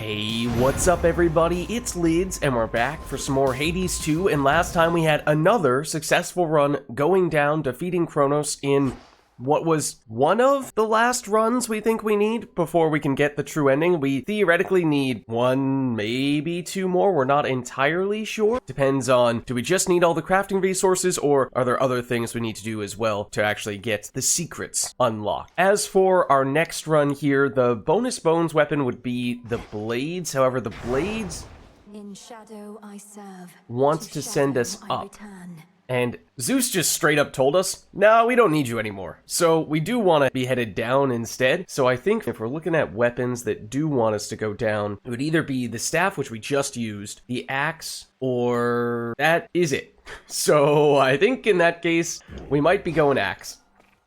Hey, what's up everybody? It's Lids, and we're back for some more Hades 2, and last time we had another successful run going down, defeating Kronos in what was one of the last runs we think we need before we can get the true ending. We theoretically need one, maybe two more. We're not entirely sure. Depends on, do we just need all the crafting resources, or are there other things we need to do as well to actually get the secrets unlocked? As for our next run here, the bonus bones weapon would be the blades. However, the blades in shadow I serve, wants to send us up. Return. And Zeus just straight up told us, no, we don't need you anymore. So we do want to be headed down instead. So I think if we're looking at weapons that do want us to go down, it would either be the staff, which we just used, the axe, or that is it. So I think in that case, we might be going axe,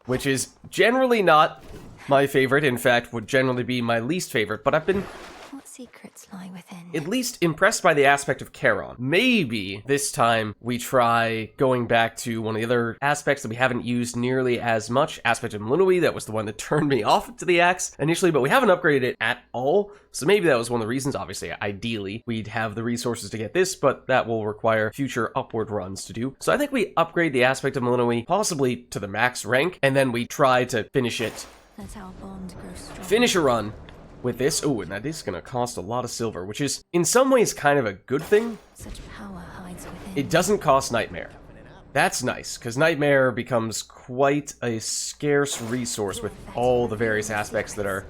which is generally not my favorite. In fact, would generally be my least favorite, but I've been What secrets lie within? at least impressed by the aspect of Charon. Maybe this time we try going back to one of the other aspects that we haven't used nearly as much, aspect of mythology. That was the one that turned me off to the axe initially, but we haven't upgraded it at all. So maybe that was one of the reasons. Obviously, ideally, we'd have the resources to get this, but that will require future upward runs to do. So I think we upgrade the aspect of mythology, possibly to the max rank, and then we try to finish it. Let our bond grow strong. Finish a run with this. Oh, and that is going to cost a lot of silver, which is in some ways kind of a good thing. Such power hides within. It doesn't cost Nightmare. That's nice, because Nightmare becomes quite a scarce resource with all the various aspects that are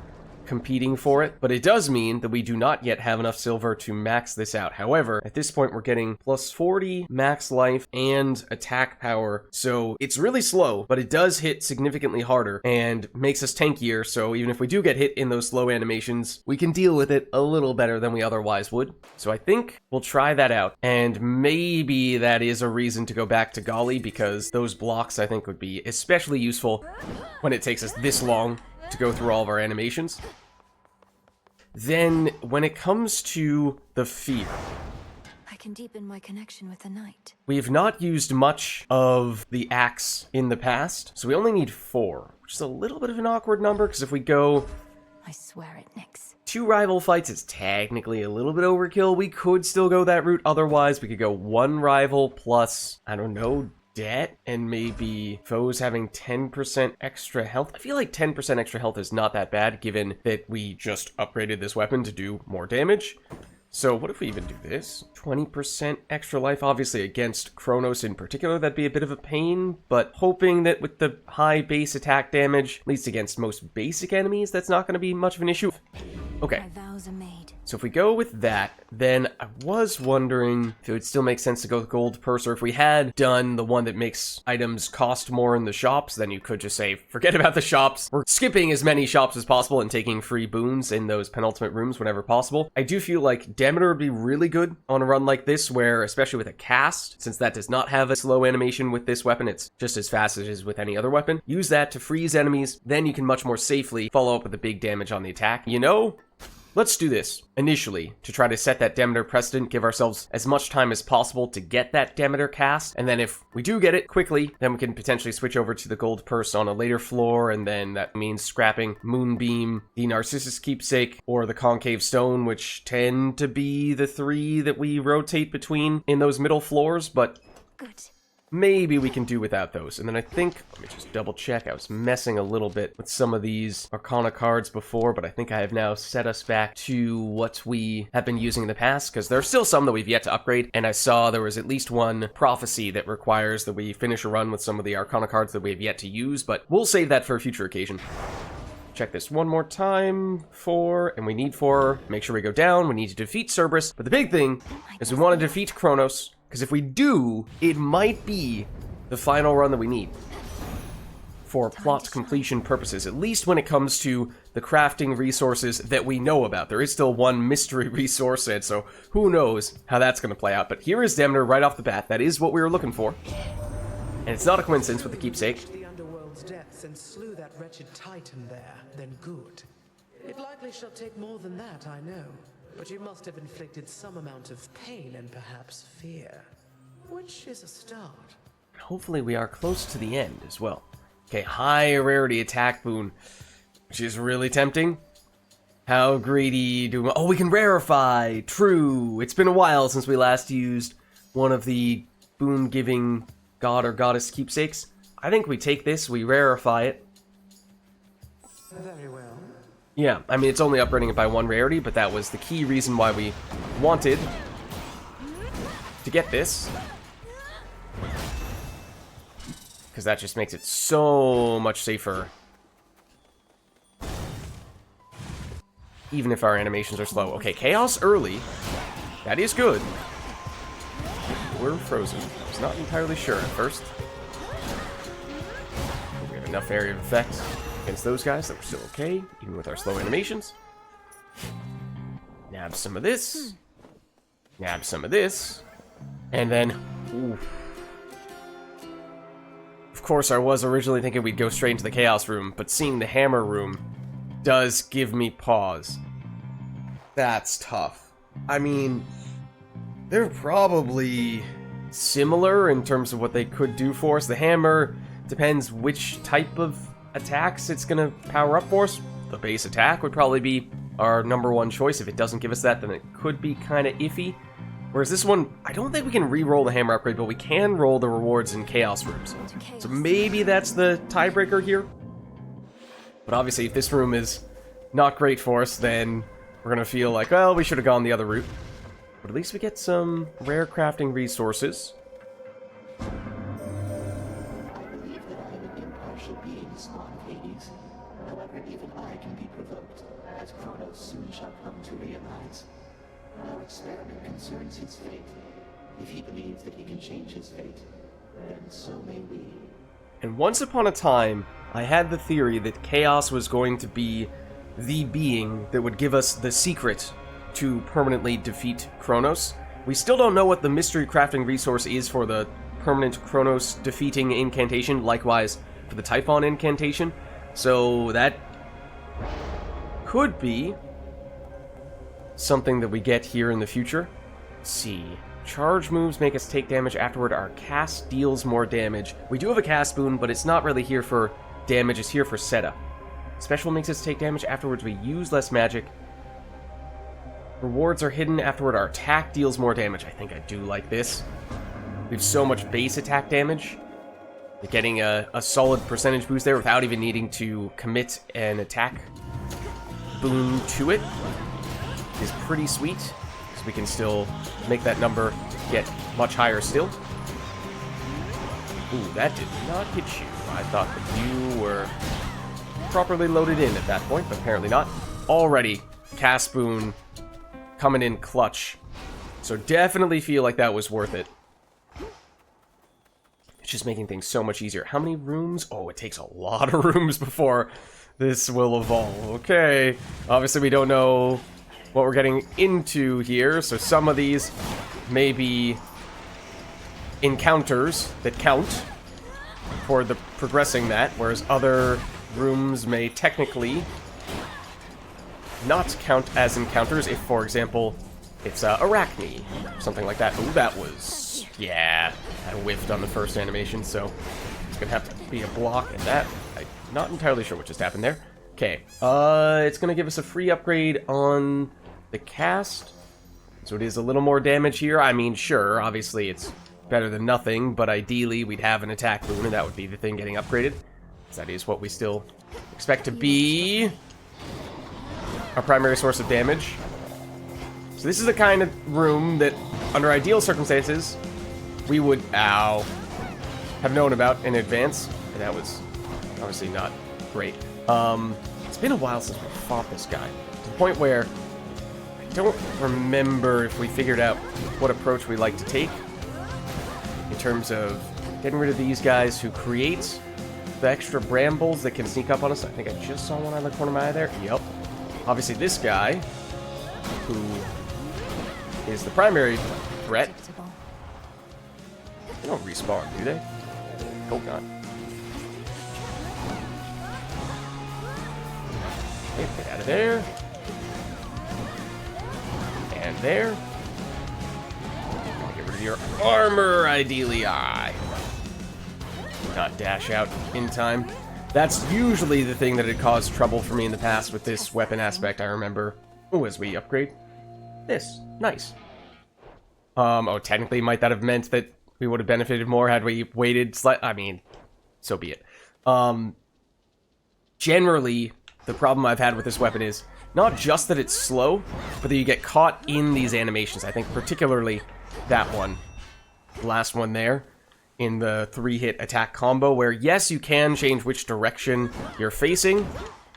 competing for it, but it does mean that we do not yet have enough silver to max this out. However, at this point we're getting plus 40 max life and attack power, so it's really slow, but it does hit significantly harder and makes us tankier, so even if we do get hit in those slow animations, we can deal with it a little better than we otherwise would. So I think we'll try that out, and maybe that is a reason to go back to Golly, because those blocks I think would be especially useful when it takes us this long to go through all of our animations. Then, when it comes to the fear, I can deepen my connection with the night. we've not used much of the axe in the past, so we only need 4, which is a little bit of an awkward number, because if we go I swear it, Nyx. 2 rival fights, it's technically a little bit overkill. We could still go that route. Otherwise, we could go 1 rival plus, I don't know, debt, and maybe foes having 10% extra health. I feel like 10% extra health is not that bad, given that we just upgraded this weapon to do more damage. So what if we even do this? 20% extra life, obviously against Kronos in particular, that'd be a bit of a pain, but hoping that with the high base attack damage, at least against most basic enemies, that's not going to be much of an issue. Okay. My vows are made. So if we go with that, then I was wondering if it would still make sense to go with Gold Purse, or if we had done the one that makes items cost more in the shops, then you could just say, forget about the shops. We're skipping as many shops as possible and taking free boons in those penultimate rooms whenever possible. I do feel like Demeter would be really good on a run like this, where, especially with a cast, since that does not have a slow animation with this weapon, it's just as fast as it is with any other weapon. Use that to freeze enemies, then you can much more safely follow up with the big damage on the attack. You know, let's do this initially to try to set that Demeter precedent, give ourselves as much time as possible to get that Demeter cast, and then if we do get it quickly, then we can potentially switch over to the Gold Purse on a later floor, and then that means scrapping Moonbeam, the Narcissus Keepsake, or the Concave Stone, which tend to be the 3 that we rotate between in those middle floors, but Good. maybe we can do without those. And then I think, let me just double check, I was messing a little bit with some of these Arcana cards before, but I think I have now set us back to what we have been using in the past, because there are still some that we've yet to upgrade, and I saw there was at least one prophecy that requires that we finish a run with some of the Arcana cards that we have yet to use, but we'll save that for a future occasion. Check this one more time. 4, and we need 4. Make sure we go down. We need to defeat Cerberus, but the big thing is we want to defeat Kronos, because if we do, it might be the final run that we need for plot completion purposes, at least when it comes to the crafting resources that we know about. There is still one mystery resource, and so who knows how that's going to play out. But here is Demeter right off the bat. That is what we were looking for. And it's not a coincidence with the keepsake. The underworld's depths and slew that wretched titan there, then good. It likely shall take more than that, I know. But you must have inflicted some amount of pain and perhaps fear. Which is a start. Hopefully we are close to the end as well. Okay, high rarity attack boon, which is really tempting. How greedy do... Oh, we can rarefy! True! It's been a while since we last used one of the boon-giving god or goddess keepsakes. I think we take this, we rarefy it. Very well. Yeah, I mean, it's only upgrading it by 1 rarity, but that was the key reason why we wanted to get this. Because that just makes it so much safer. Even if our animations are slow. Okay, chaos early. That is good. We're frozen. I was not entirely sure at first. We have enough area of effect against those guys that we're still okay, even with our slow animations. Nab some of this. Nab some of this. And then... Ooh. Of course, I was originally thinking we'd go straight into the chaos room, but seeing the hammer room does give me pause. That's tough. I mean, they're probably similar in terms of what they could do for us. The hammer depends which type of attacks it's going to power up for us. The base attack would probably be our #1 choice. If it doesn't give us that, then it could be kind of iffy. Whereas this one, I don't think we can re-roll the hammer upgrade, but we can roll the rewards in chaos rooms. So maybe that's the tiebreaker here. But obviously, if this room is not great for us, then we're going to feel like, well, we should have gone the other route. But at least we get some rare crafting resources. I believe that I am an impartial being, spawn of Hades. However, even I can be provoked, as Kronos soon shall come to realize. Our experiment concerns his fate. If he believes that he can change his fate, then so may we. And once upon a time, I had the theory that Chaos was going to be the being that would give us the secret to permanently defeat Kronos. We still don't know what the mystery crafting resource is for the permanent Kronos defeating incantation, likewise for the Typhon incantation. So that could be something that we get here in the future. Let's see. Charge moves make us take damage afterward. Our cast deals more damage. We do have a cast boon, but it's not really here for damage. It's here for setup. Special makes us take damage afterwards. We use less magic. Rewards are hidden afterward. Our attack deals more damage. I think I do like this. We have so much base attack damage. Getting a solid percentage boost there without even needing to commit an attack boon to it is pretty sweet, because we can still make that number get much higher still. Ooh, that did not hit you. I thought that you were properly loaded in at that point, but apparently not. Already, cast boon coming in clutch. So definitely feel like that was worth it. It's just making things so much easier. How many rooms? Oh, it takes a lot of rooms before this will evolve. Okay, obviously we don't know what we're getting into here, so some of these may be encounters that count for the progressing that, whereas other rooms may technically not count as encounters if, for example, it's Arachne, something like that. Ooh, that was... yeah, I whiffed on the first animation, so it's gonna have to be a block at that. I'm not entirely sure what just happened there. Okay, it's gonna give us a free upgrade on the cast, so it is a little more damage here. I mean, sure, obviously it's better than nothing, but ideally we'd have an attack boon, and that would be the thing getting upgraded. That is what we still expect to be our primary source of damage. So this is the kind of room that, under ideal circumstances, we would, have known about in advance, and that was obviously not great. It's been a while since we fought this guy, to the point where I don't remember if we figured out what approach we like to take in terms of getting rid of these guys who create the extra brambles that can sneak up on us. I think I just saw one out of the corner of my eye there. Yep. Obviously this guy, who is the primary threat. They don't respawn, do they? Hope not. Okay, get out of there. And there. Get rid of your armor, ideally. Not dash out in time. That's usually the thing that had caused trouble for me in the past with this weapon aspect, I remember. Oh, as we upgrade this. Nice. Oh, technically, might that have meant that we would have benefited more had we waited I mean, so be it. Generally, the problem I've had with this weapon is not just that it's slow, but that you get caught in these animations. I think particularly that one, the last one there, in the 3-hit attack combo, where yes, you can change which direction you're facing.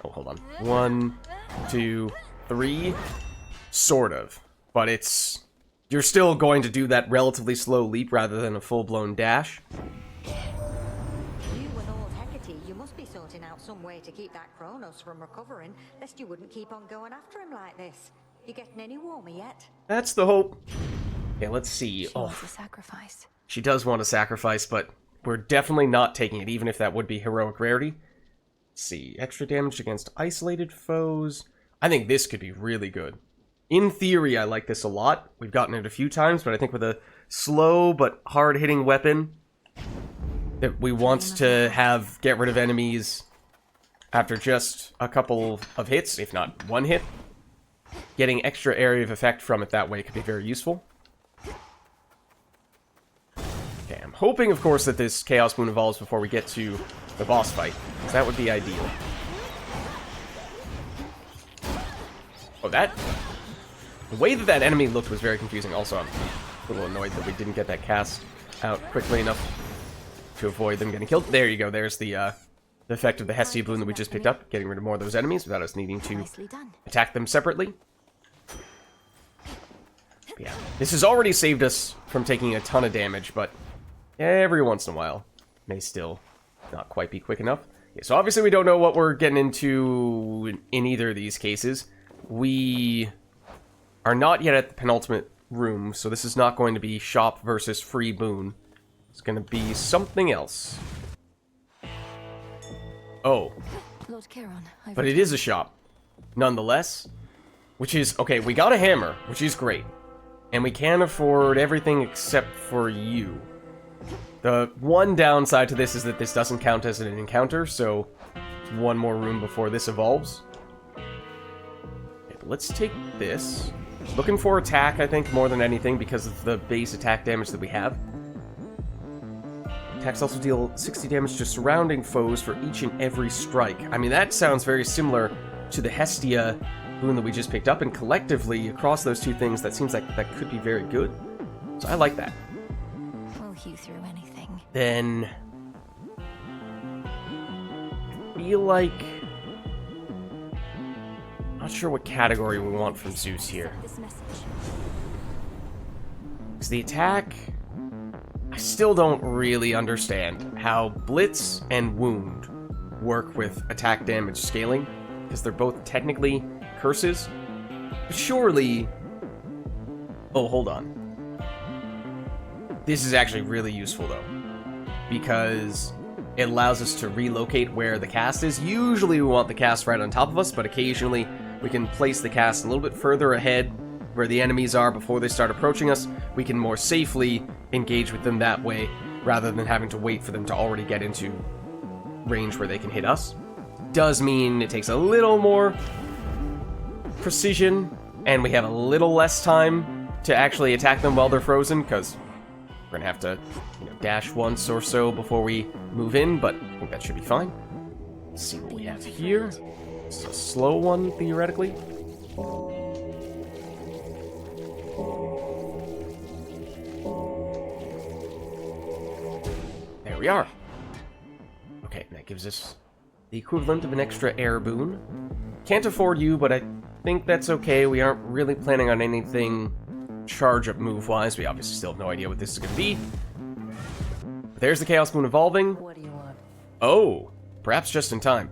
Oh, hold on. 1, 2, 3. Sort of. But it's... You're still going to do that relatively slow leap rather than a full-blown dash. You and old Hecate, you must be sorting out some way to keep that Kronos from recovering, lest you wouldn't keep on going after him like this. You getting any warmer yet? That's the hope. Okay, let's see. She wants a sacrifice. She does want a sacrifice, but we're definitely not taking it, even if that would be heroic rarity. Let's see. Extra damage against isolated foes. I think this could be really good. In theory, I like this a lot. We've gotten it a few times, but I think with a slow but hard-hitting weapon that we want to have get rid of enemies after just a couple of hits, if not one hit, getting extra area of effect from it that way could be very useful. Okay, I'm hoping, of course, that this Chaos Moon evolves before we get to the boss fight, because that would be ideal. Oh, that... The way that that enemy looked was very confusing. Also, I'm a little annoyed that we didn't get that cast out quickly enough to avoid them getting killed. There you go. There's the effect of the Hestia Bloom that we just picked up, getting rid of more of those enemies without us needing to attack them separately. But yeah, this has already saved us from taking a ton of damage, but every once in a while may still not quite be quick enough. Yeah, so obviously we don't know what we're getting into in either of these cases. We are not yet at the penultimate room, so this is not going to be shop versus free boon. It's going to be something else. Oh. Lord Charon, But it is a shop, nonetheless. Which is, okay, we got a hammer, which is great. And we can afford everything except for you. The one downside to this is that this doesn't count as an encounter, so one more room before this evolves. Okay, but let's take this. Looking for attack, I think, more than anything, because of the base attack damage that we have. Attacks also deal 60 damage to surrounding foes for each and every strike. I mean, that sounds very similar to the Hestia boon that we just picked up, and collectively, across those two things, that seems like that could be very good. So I like that. We'll hew through anything. Then... I feel like... Not sure what category we want from Zeus here. Because the attack... I still don't really understand how Blitz and Wound work with attack damage scaling, because they're both technically curses. But surely... Oh, hold on. This is actually really useful, though, because it allows us to relocate where the cast is. Usually we want the cast right on top of us, but occasionally we can place the cast a little bit further ahead where the enemies are before they start approaching us. We can more safely engage with them that way, rather than having to wait for them to already get into range where they can hit us. Does mean it takes a little more precision, and we have a little less time to actually attack them while they're frozen, because we're going to have to, dash once or so before we move in, but I think that should be fine. Let's see what we have here. It's a slow one, theoretically. There we are. Okay, that gives us the equivalent of an extra air boon. Can't afford you, but I think that's okay. We aren't really planning on anything charge-up move-wise. We obviously still have no idea what this is going to be. But there's the Chaos Moon evolving. What do you want? Oh, perhaps just in time.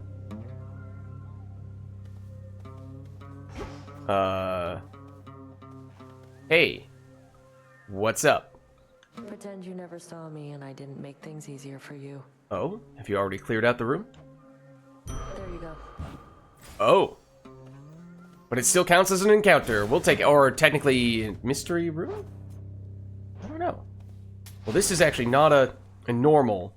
Hey. What's up? Pretend you never saw me and I didn't make things easier for you. Oh, have you already cleared out the room? There you go. Oh. But it still counts as an encounter. We'll take it. Or technically, mystery room? I don't know. Well, this is actually not a normal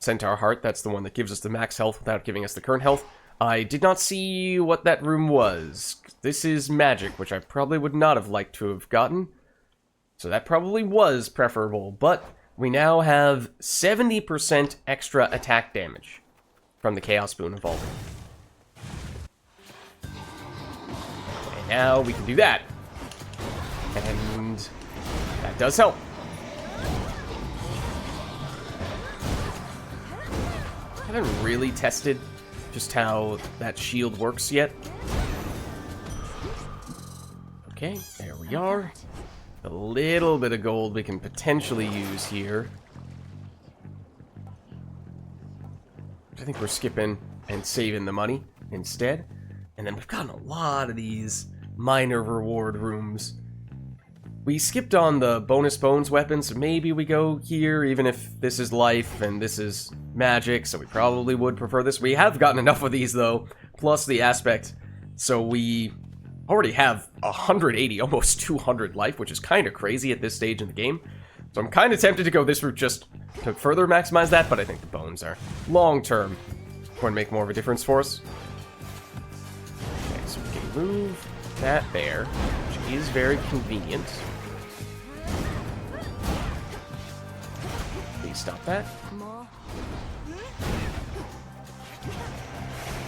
Centaur Heart. That's the one that gives us the max health without giving us the current health. I did not see what that room was. This is magic, which I probably would not have liked to have gotten. So that probably was preferable, but we now have 70% extra attack damage from the Chaos Boon evolving. And now we can do that. And that does help. I haven't really tested just how that shield works yet. Okay, there we are. A little bit of gold we can potentially use here. I think we're skipping and saving the money instead. And then we've gotten a lot of these minor reward rooms. We skipped on the bonus bones weapons, so maybe we go here, even if this is life and this is magic, so we probably would prefer this. We have gotten enough of these, though, plus the aspect, so we already have 180, almost 200 life, which is kind of crazy at this stage in the game. So I'm kind of tempted to go this route just to further maximize that, but I think the bones are long-term going to make more of a difference for us. Okay, so we can move that there, which is very convenient. Please stop that.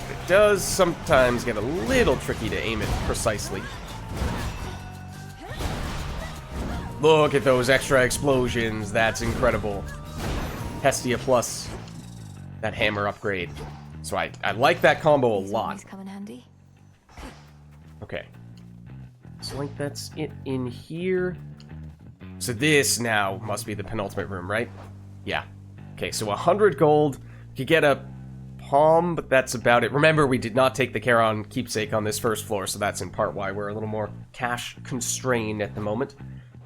It does sometimes get a little tricky to aim it precisely. Look at those extra explosions. That's incredible. Hestia plus that hammer upgrade. So I like that combo a lot. Come in handy. Okay. So like that's it in here. So this now must be the penultimate room, right? Yeah. Okay, so 100 gold. You could get a palm, but that's about it. Remember, we did not take the Charon keepsake on this first floor, so that's in part why we're a little more cash constrained at the moment.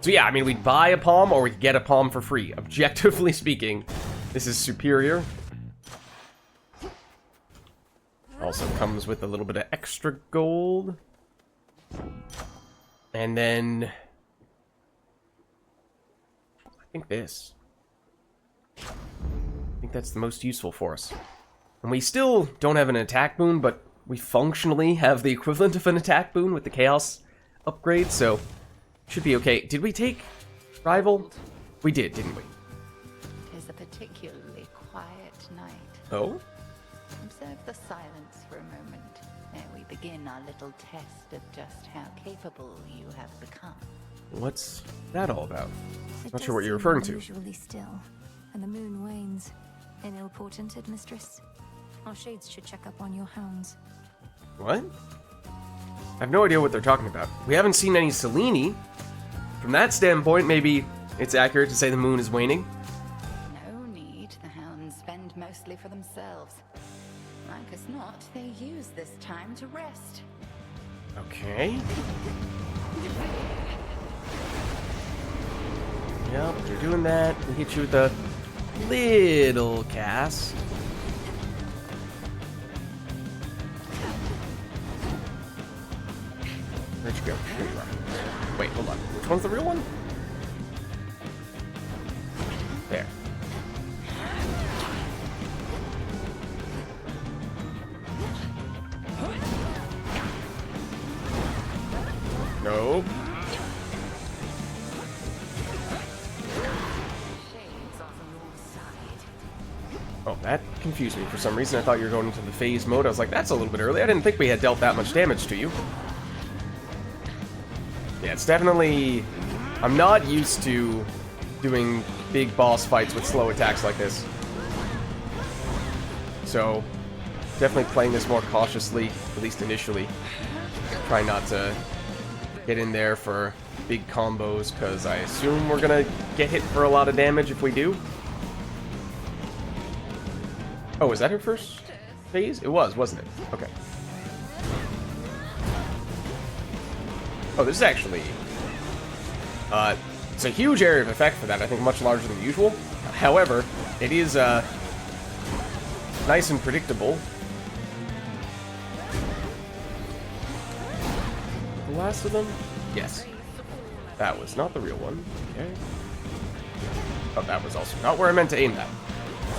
So yeah, I mean, we'd buy a palm or we could get a palm for free. Objectively speaking, this is superior. Also comes with a little bit of extra gold. And then I think this. I think that's the most useful for us. And we still don't have an attack boon, but we functionally have the equivalent of an attack boon with the Chaos upgrade, so should be okay. Did we take Rival? We did, didn't we? It is a particularly quiet night. Oh? Observe the silence for a moment ere we begin our little test of just how capable you have become. What's that all about? It Not does sure what you're seem referring to. unusually still, and the moon wanes. An ill-portented, mistress? Our shades should check up on your hounds. What? I have no idea what they're talking about. We haven't seen any Selene. From that standpoint, maybe it's accurate to say the moon is waning. No need. The hounds spend mostly for themselves. Like as not, they use this time to rest. Okay. Yep, you're doing that. We hit you with a little cast. Where'd you go? There you are. Wait, hold on. Which one's the real one? There. Nope. Oh, that confused me for some reason. I thought you were going into the phase mode. I was like, that's a little bit early. I didn't think we had dealt that much damage to you. Yeah, it's definitely... I'm not used to doing big boss fights with slow attacks like this. So, definitely playing this more cautiously, at least initially. Try not to get in there for big combos, because I assume we're gonna get hit for a lot of damage if we do. Oh, was that her first phase? It was, wasn't it? Okay. Oh, this is actually... it's a huge area of effect for that, I think much larger than usual. However, it is, nice and predictable. The last of them? Yes. That was not the real one. Okay. Oh, that was also not where I meant to aim that.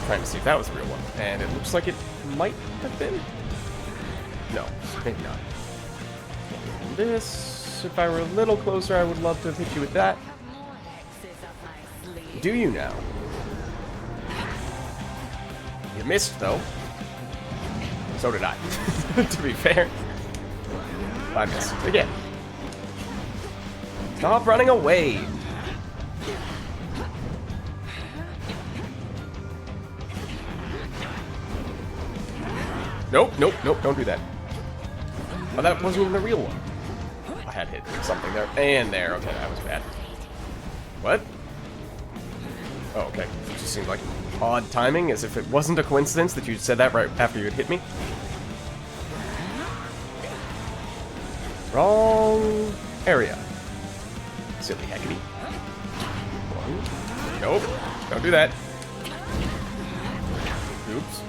Trying to see if that was the real one. And it looks like it might have been. No, maybe not. This, if I were a little closer, I would love to have hit you with that. Do you now? You missed, though. So did I, to be fair. I missed again. Stop running away. Nope, nope, nope, don't do that. Oh, that wasn't even the real one. I had hit something there. And there. Okay, that was bad. What? Oh, okay. It just seemed like odd timing, as if it wasn't a coincidence that you said that right after you had hit me. Wrong area. Silly heckity. Nope. Don't do that. Oops.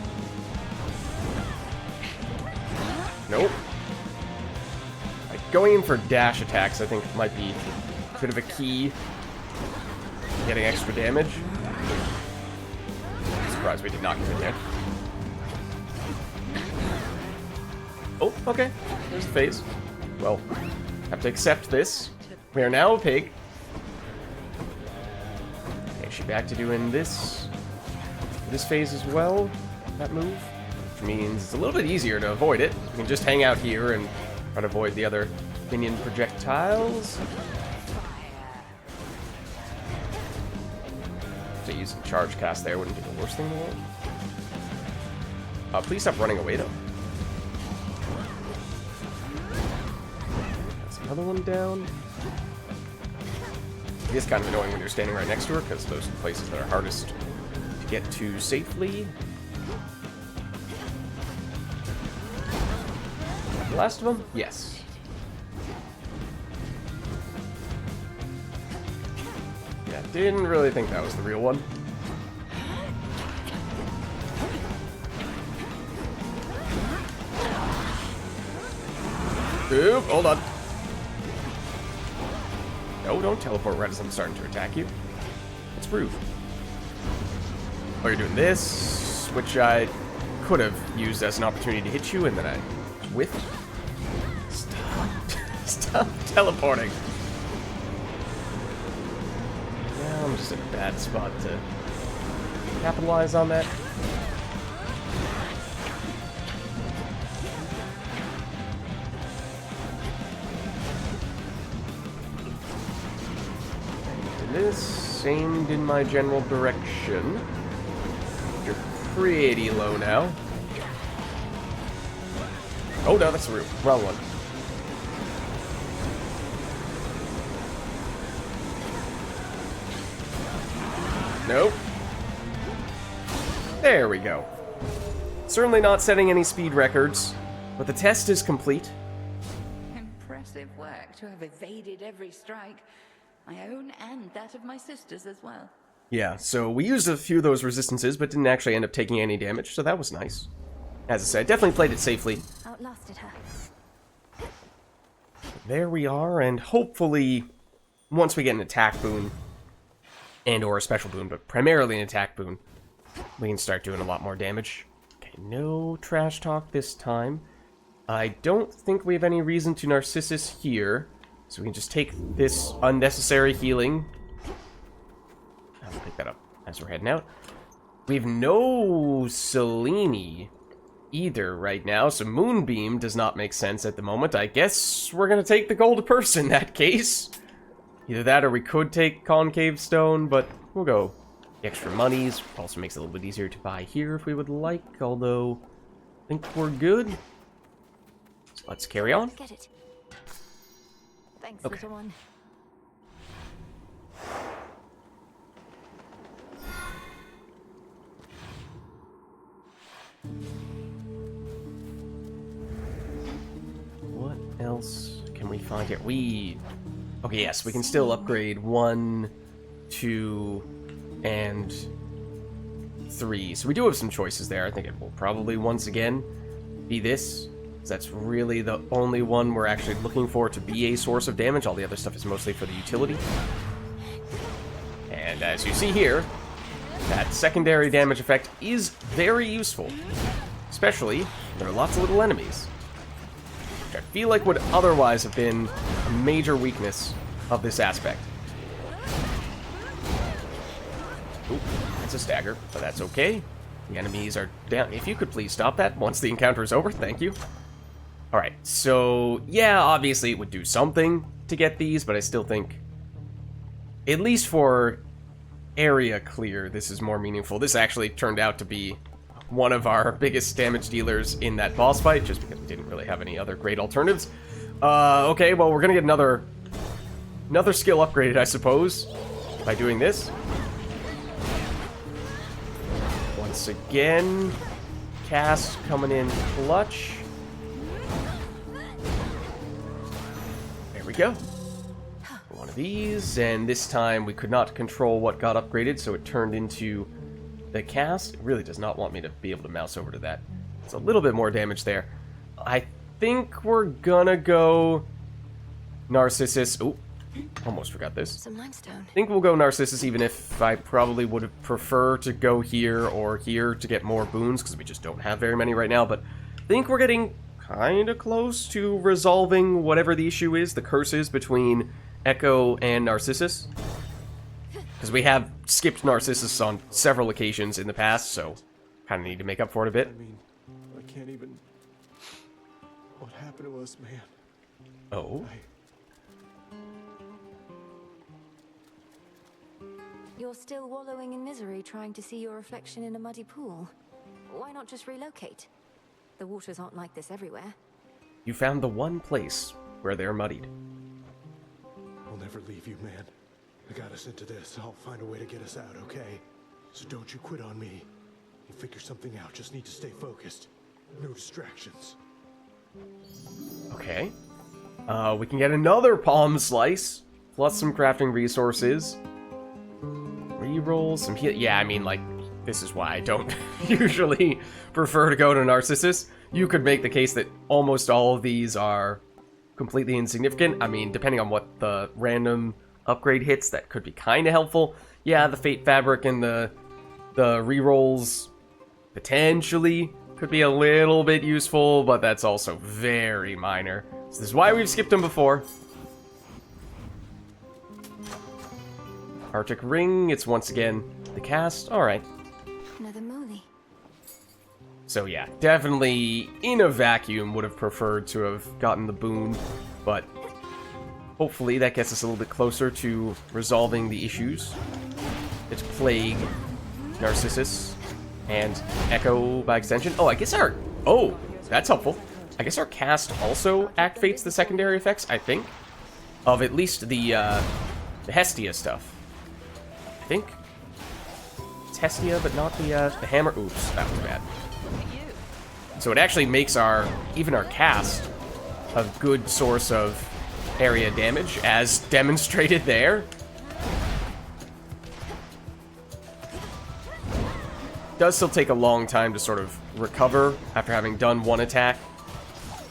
Nope. Like, going in for dash attacks, I think, might be a bit of a key to getting extra damage. I'm surprised we did not get in there. Oh, okay. There's the phase. Well, have to accept this. We are now a pig. Okay, she back to doing this phase as well. That move. Which means it's a little bit easier to avoid it. We can just hang out here and try to avoid the other minion projectiles. So using charge cast there wouldn't be the worst thing in the world. Please stop running away though. That's another one down. It is kind of annoying when you're standing right next to her, because those are the places that are hardest to get to safely. The last of them? Yes. Yeah, didn't really think that was the real one. Oop, hold on. No, don't teleport right as I'm starting to attack you. It's rude. Oh, you're doing this, which I could have used as an opportunity to hit you, and then I with. Stop. Stop teleporting. Yeah, I'm just in a bad spot to capitalize on that. This aimed in my general direction. You're pretty low now. Oh no, that's the wrong one. Nope. There we go. Certainly not setting any speed records, but the test is complete. Impressive work to have evaded every strike. My own and that of my sisters as well. Yeah, so we used a few of those resistances, but didn't actually end up taking any damage, so that was nice. As I said, definitely played it safely. Outlasted her. There we are, and hopefully, once we get an attack boon, and or a special boon, but primarily an attack boon, we can start doing a lot more damage. Okay, no trash talk this time. I don't think we have any reason to Narcissus here. So we can just take this unnecessary healing. I'll pick that up as we're heading out. We have no Selene either right now, so Moonbeam does not make sense at the moment. I guess we're going to take the gold purse in that case. Either that or we could take Concave Stone, but we'll go extra monies. Also makes it a little bit easier to buy here if we would like, although I think we're good. So let's carry on. Get it. Thanks, Okay. little one. What else can we find here? Okay, yes, we can still upgrade 1, 2, and 3. So we do have some choices there. I think it will probably once again be this. That's really the only one we're actually looking for to be a source of damage. All the other stuff is mostly for the utility. And as you see here, that secondary damage effect is very useful. Especially, there are lots of little enemies. Which I feel like would otherwise have been a major weakness of this aspect. Oop, that's a stagger, but that's okay. The enemies are down. If you could please stop that once the encounter is over, thank you. Alright, so yeah, obviously it would do something to get these, but I still think, at least for area clear, this is more meaningful. This actually turned out to be one of our biggest damage dealers in that boss fight, just because we didn't really have any other great alternatives. Okay, well, we're gonna get another skill upgraded, I suppose, by doing this. Once again, cast coming in clutch. There we go. One of these, and this time we could not control what got upgraded, so it turned into the cast. It really does not want me to be able to mouse over to that. It's a little bit more damage there. I think we're gonna go Narcissus. Oh, almost forgot this. Some limestone. I think we'll go Narcissus, even if I probably would have preferred to go here or here to get more boons, because we just don't have very many right now, but I think we're getting kind of close to resolving whatever the issue is, the curse is between Echo and Narcissus. Because we have skipped Narcissus on several occasions in the past, so kind of need to make up for it a bit. I mean, I can't even... What happened to us, man? Oh? You're still wallowing in misery trying to see your reflection in a muddy pool. Why not just relocate? The waters aren't like this everywhere. You found the one place where they're muddied. I'll never leave you, man. I got us into this. I'll find a way to get us out, okay? So don't you quit on me. We'll figure something out. Just need to stay focused. No distractions. Okay. We can get another palm slice, plus some crafting resources. Reroll some heal. Yeah, I mean, like, this is why I don't usually prefer to go to Narcissus. You could make the case that almost all of these are completely insignificant. I mean, depending on what the random upgrade hits, that could be kind of helpful. Yeah, the Fate Fabric and the rerolls potentially could be a little bit useful, but that's also very minor. So this is why we've skipped them before. Arctic Ring, it's once again the cast. Alright. Another moly. So yeah, definitely in a vacuum would have preferred to have gotten the boon, but hopefully that gets us a little bit closer to resolving the issues that plague Narcissus and Echo by extension. Oh, I guess our... Oh, that's helpful. I guess our cast also activates the secondary effects, I think, of at least the Hestia stuff. I think it's Hestia, but not the hammer. Oops, that was bad. So it actually makes even our cast a good source of area damage, as demonstrated there. Does still take a long time to sort of recover after having done one attack,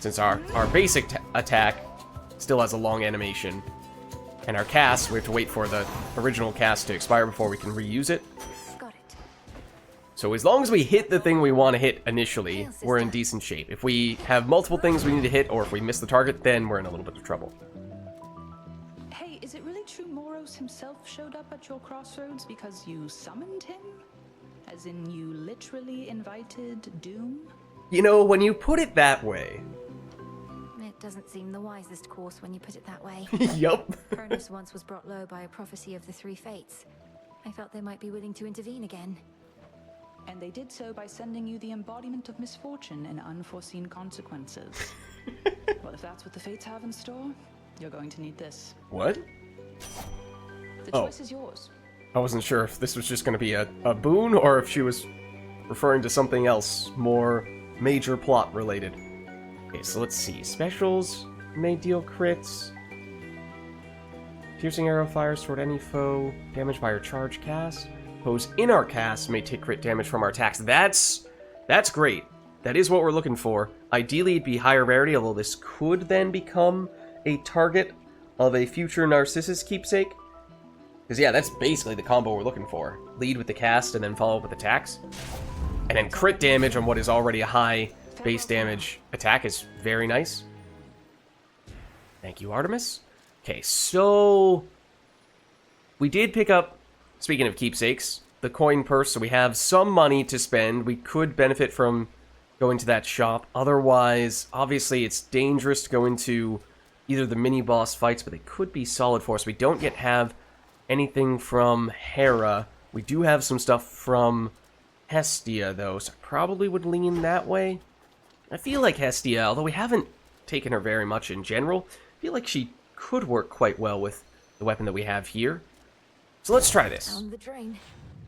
since our basic attack still has a long animation. And our cast, we have to wait for the original cast to expire before we can reuse it. Got it. So as long as we hit the thing we want to hit initially, we're in decent shape. If we have multiple things we need to hit, or if we miss the target, then we're in a little bit of trouble. Hey, is it really true Moros himself showed up at your crossroads because you summoned him? As in, you literally invited doom? You know, when you put it that way... It doesn't seem the wisest course when you put it that way. Yup. Cronus once was brought low by a prophecy of the three fates. I felt they might be willing to intervene again. And they did so by sending you the embodiment of misfortune and unforeseen consequences. Well, if that's what the fates have in store, you're going to need this. What? The choice is yours. I wasn't sure if this was just going to be a boon, or if she was referring to something else, more major plot related. Okay, so let's see. Specials may deal crits. Piercing arrow fires toward any foe. Damage by our charge cast. Foes in our cast may take crit damage from our attacks. That's great. That is what we're looking for. Ideally, it'd be higher rarity, although this could then become a target of a future Narcissus keepsake. Because, yeah, that's basically the combo we're looking for. Lead with the cast and then follow up with attacks. And then crit damage on what is already a high base damage attack is very nice. Thank you, Artemis. Okay, so we did pick up, speaking of keepsakes, the coin purse, so we have some money to spend. We could benefit from going to that shop. Otherwise, obviously, it's dangerous to go into either the mini-boss fights, but they could be solid for us. We don't yet have anything from Hera. We do have some stuff from Hestia, though, so I probably would lean that way. I feel like Hestia, although we haven't taken her very much in general, I feel like she could work quite well with the weapon that we have here. So let's try this. Down the drain.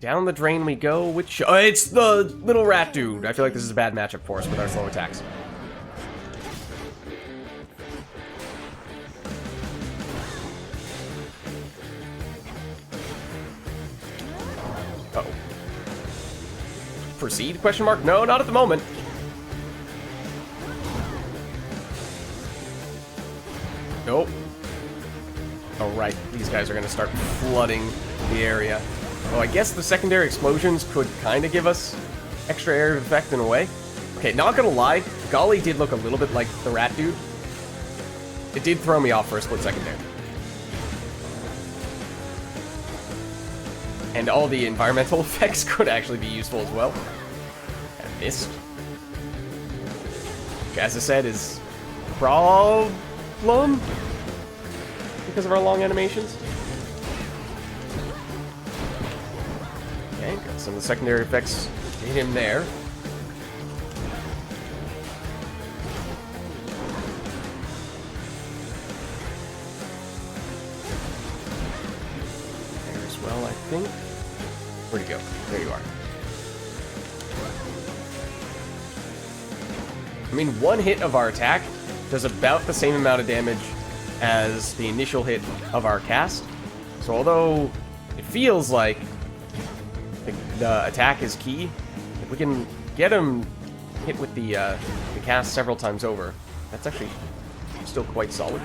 Down the drain we go. Which... Oh, it's the little rat dude. I feel like this is a bad matchup for us with our slow attacks. Uh-oh. Proceed? Question mark? No, not at the moment. Nope. Oh, right. These guys are going to start flooding the area. Oh, I guess the secondary explosions could kind of give us extra area of effect in a way. Okay, not gonna lie, Golly did look a little bit like the rat dude. It did throw me off for a split second there. And all the environmental effects could actually be useful as well. I missed. Which, as I said, is problem because of our long animations. Okay, got some of the secondary effects to hit him there. There as well, I think. Where'd he go? There you are. I mean, one hit of our attack does about the same amount of damage as the initial hit of our cast. So although it feels like the attack is key, if we can get him hit with the cast several times over, that's actually still quite solid.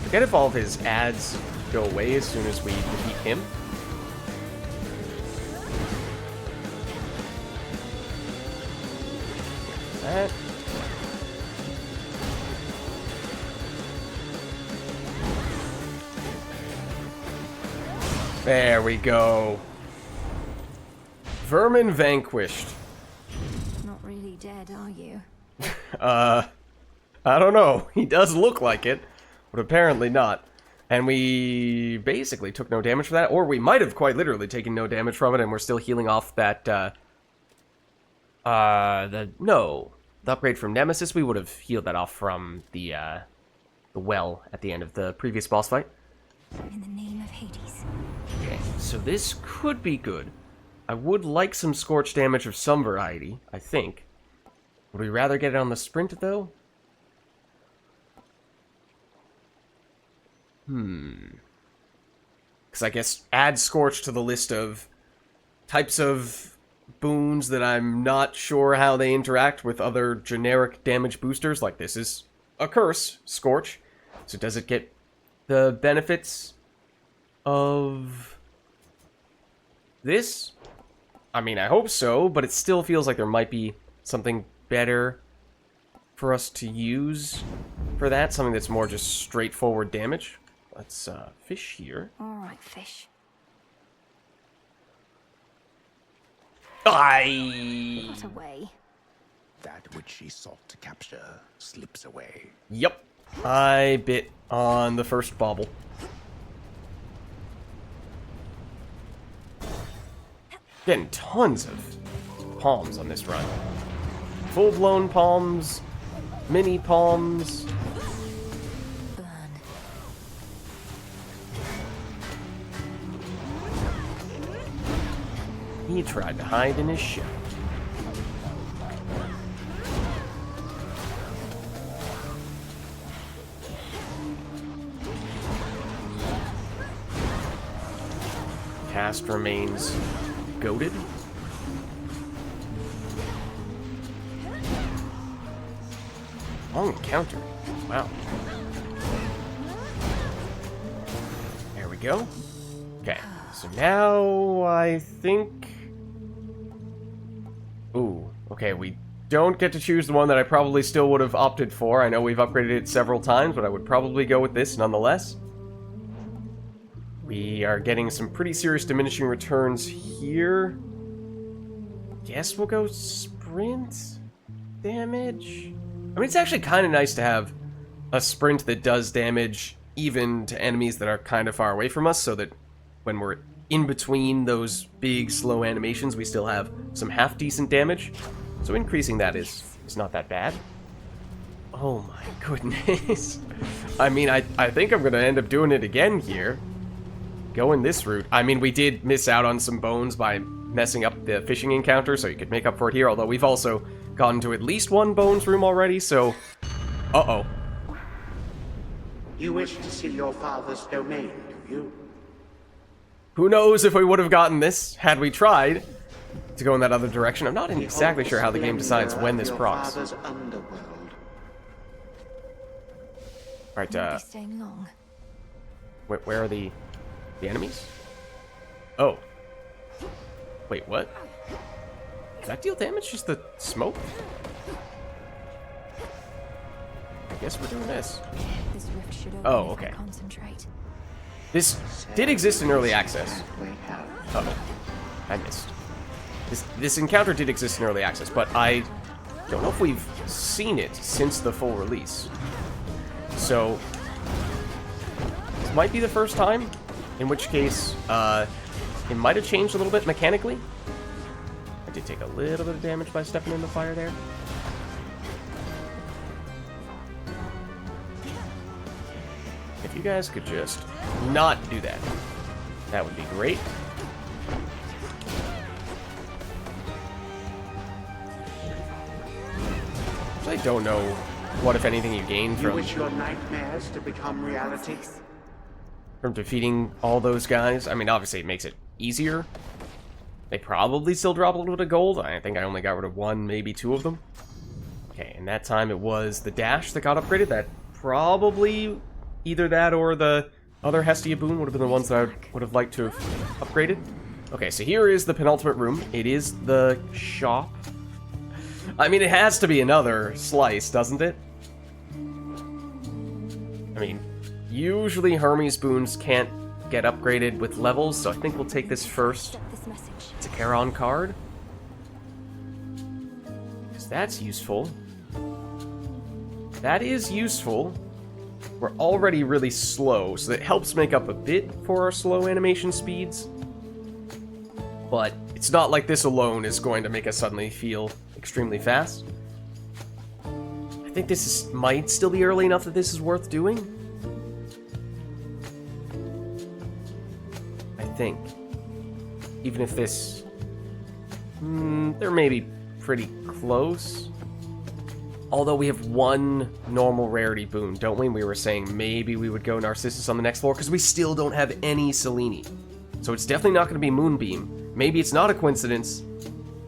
Forget if all of his ads go away as soon as we defeat him. That. There we go. Vermin vanquished. Not really dead, are you? I don't know. He does look like it, but apparently not. And we basically took no damage for that, or we might have quite literally taken no damage from it, and we're still healing off that, the upgrade from Nemesis. We would have healed that off from the well at the end of the previous boss fight. In the name of Hades. Okay, so this could be good. I would like some scorch damage of some variety, I think. Would we rather get it on the sprint, though? Because I guess add scorch to the list of types of boons that I'm not sure how they interact with other generic damage boosters. Like, this is a curse, scorch. So does it get the benefits of this? I mean, I hope so, but it still feels like there might be something better for us to use for that. Something that's more just straightforward damage. Let's fish here. Alright, fish. Aye! Got away. That which she sought to capture slips away. Yep. I bit on the first bauble. Getting tons of palms on this run. Full-blown palms, mini palms. Burn. He tried to hide in his shell. Cast remains goated. Long encounter. Wow. There we go. Okay, so now I think... Ooh, okay, we don't get to choose the one that I probably still would have opted for. I know we've upgraded it several times, but I would probably go with this nonetheless. We are getting some pretty serious diminishing returns here. Guess we'll go sprint damage. I mean, it's actually kind of nice to have a sprint that does damage even to enemies that are kind of far away from us, so that when we're in between those big slow animations, we still have some half-decent damage. So increasing that is not that bad. Oh my goodness. I mean, I think I'm going to end up doing it again here. Going this route. I mean, we did miss out on some bones by messing up the fishing encounter, so you could make up for it here, although we've also gotten to at least one bones room already, so... Uh-oh. You wish to see your father's domain, do you? Who knows if we would have gotten this had we tried to go in that other direction. I'm not exactly sure how the game decides when this procs. Right, Staying long. where are the enemies? Oh. Wait, what? Does that deal damage? Just the smoke? I guess we're doing this. This rift should Oh, okay. Concentrate. This did exist in early access. Uh-oh. I missed. This encounter did exist in early access, but I don't know if we've seen it since the full release. So, this might be the first time, in which case, it might have changed a little bit mechanically. I did take a little bit of damage by stepping in the fire there. If you guys could just not do that, that would be great. I don't know what, if anything, you gain from... You wish your nightmares to become reality? From defeating all those guys. I mean, obviously it makes it easier. They probably still drop a little bit of gold. I think I only got rid of one, maybe two of them. Okay, and that time it was the dash that got upgraded. That probably... Either that or the other Hestia boon would have been the ones that I would have liked to have upgraded. Okay, so here is the penultimate room. It is the shop. I mean, it has to be another slice, doesn't it? I mean, usually Hermes boons can't get upgraded with levels, so I think we'll take this first. It's a Charon card. Because that's useful. That is useful. We're already really slow, so that helps make up a bit for our slow animation speeds. But it's not like this alone is going to make us suddenly feel extremely fast. I think this might still be early enough that this is worth doing. I think. Even if this... they're maybe pretty close. Although we have one normal rarity boon, don't we? We were saying maybe we would go Narcissus on the next floor, because we still don't have any Selene. So it's definitely not going to be Moonbeam. Maybe it's not a coincidence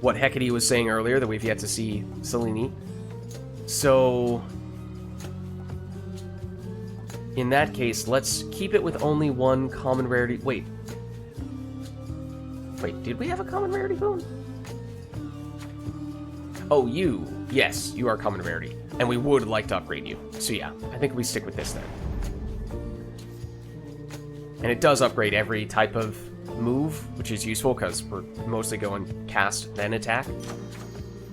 what Hecate was saying earlier, that we've yet to see Selene. So... in that case, let's keep it with only one common rarity... Wait, did we have a common rarity boon? Oh, you. Yes, you are common rarity. And we would like to upgrade you. So yeah, I think we stick with this then. And it does upgrade every type of move, which is useful because we're mostly going cast, then attack.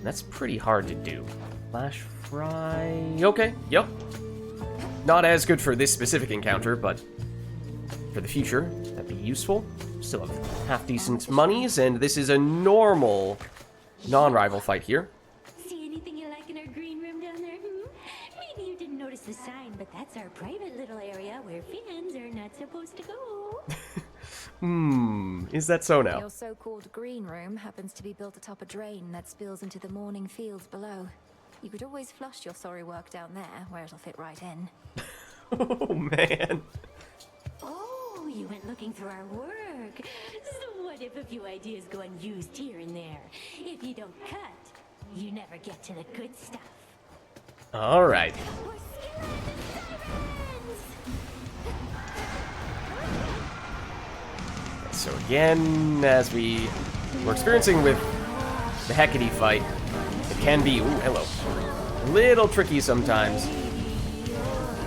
That's pretty hard to do. Flash Fry... Okay, yep. Not as good for this specific encounter, but for the future, that'd be useful. Still have half-decent monies, and this is a normal non-rival fight here. The sign, but that's our private little area where fans are not supposed to go. Is that so now? Your so-called green room happens to be built atop a drain that spills into the morning fields below. You could always flush your sorry work down there, where it'll fit right in. Oh, man. Oh, you went looking through our work. So what if a few ideas go unused here and there? If you don't cut, you never get to the good stuff. All right. So again, as we were experiencing with the Hecate fight, it can be, ooh, hello, a little tricky sometimes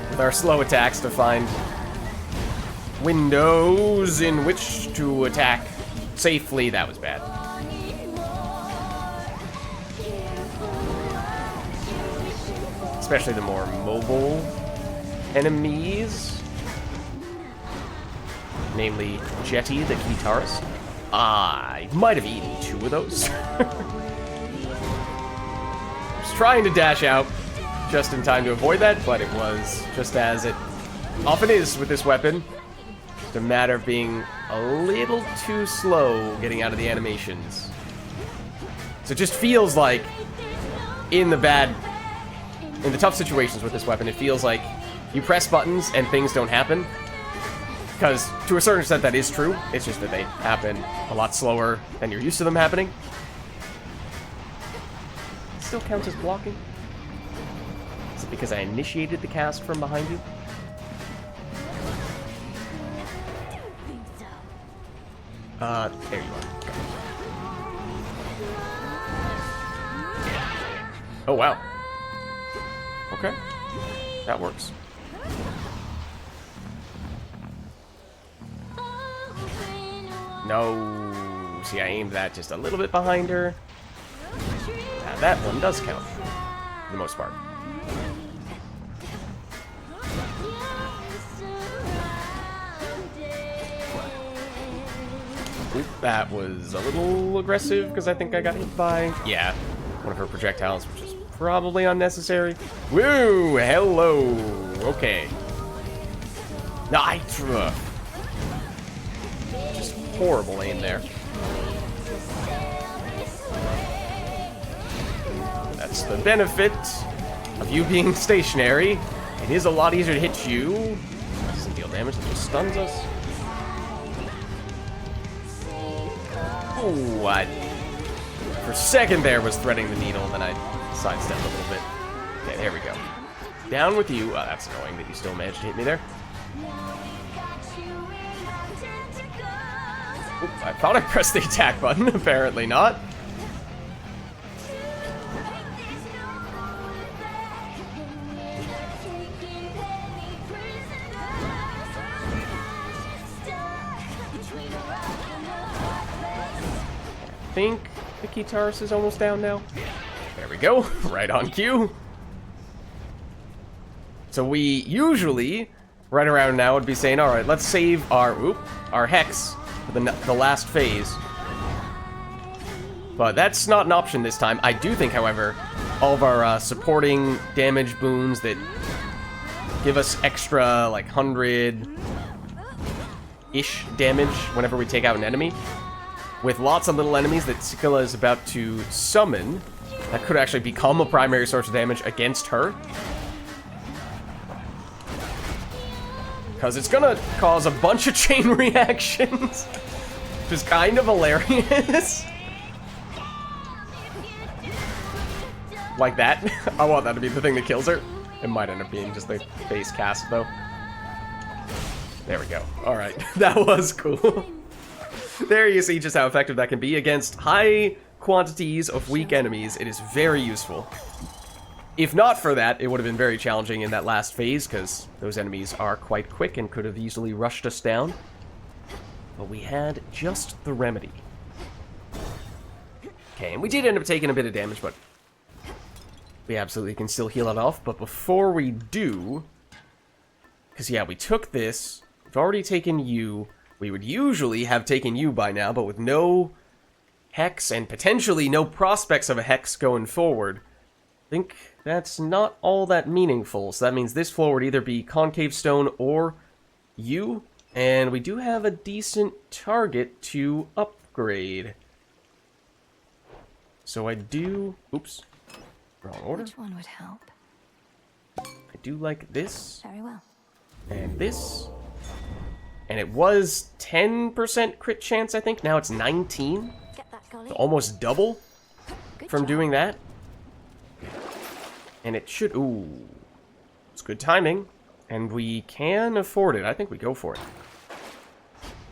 with our slow attacks to find windows in which to attack safely. That was bad. Especially the more mobile enemies. Namely, Jetty, the guitarist. I might have eaten 2 of those. I was trying to dash out just in time to avoid that, but it was just as it often is with this weapon. It's a matter of being a little too slow getting out of the animations. So it just feels like in the tough situations with this weapon, it feels like you press buttons and things don't happen. Because to a certain extent that is true. It's just that they happen a lot slower than you're used to them happening. It still counts as blocking. Is it because I initiated the cast from behind you? There you are. Okay. Oh, wow. Okay. That works. No. See, I aimed that just a little bit behind her. Now, that one does count, for the most part. Oop, that was a little aggressive, because I think I got hit by, yeah, one of her projectiles, which is probably unnecessary. Woo! Hello! Okay. Nitra! Just horrible aim there. That's the benefit of you being stationary. It is a lot easier to hit you. That doesn't deal damage, it just stuns us. Ooh, for a second there was threading the needle, then I sidestepped a little bit. Okay, there we go. Down with you. Oh, that's annoying that you still managed to hit me there. Oop, I thought I pressed the attack button. Apparently not. I think the guitarist is almost down now. There we go. Right on cue. So we usually, right around now, would be saying, alright, let's save our Hex for the last phase. But that's not an option this time. I do think, however, all of our supporting damage boons that give us extra, like, 100-ish damage whenever we take out an enemy, with lots of little enemies that Scylla is about to summon, that could actually become a primary source of damage against her. Because it's gonna cause a bunch of chain reactions, which is kind of hilarious. Like that. I want that to be the thing that kills her. It might end up being just the base cast, though. There we go. Alright, that was cool. There you see just how effective that can be against high quantities of weak enemies. It is very useful. If not for that, it would have been very challenging in that last phase, because those enemies are quite quick and could have easily rushed us down. But we had just the remedy. Okay, and we did end up taking a bit of damage, but we absolutely can still heal it off. But before we do, because yeah, we took this, we've already taken you. We would usually have taken you by now, but with no Hex and potentially no prospects of a Hex going forward, I think that's not all that meaningful. So that means this floor would either be Concave Stone or you, and we do have a decent target to upgrade. So I do... Oops. Wrong order. Which one would help? I do like this. Very well. And this. And it was 10% crit chance, I think. Now it's 19. Get that, Golly. So almost double from job. doing that. And it should... Ooh. It's good timing. And we can afford it. I think we go for it.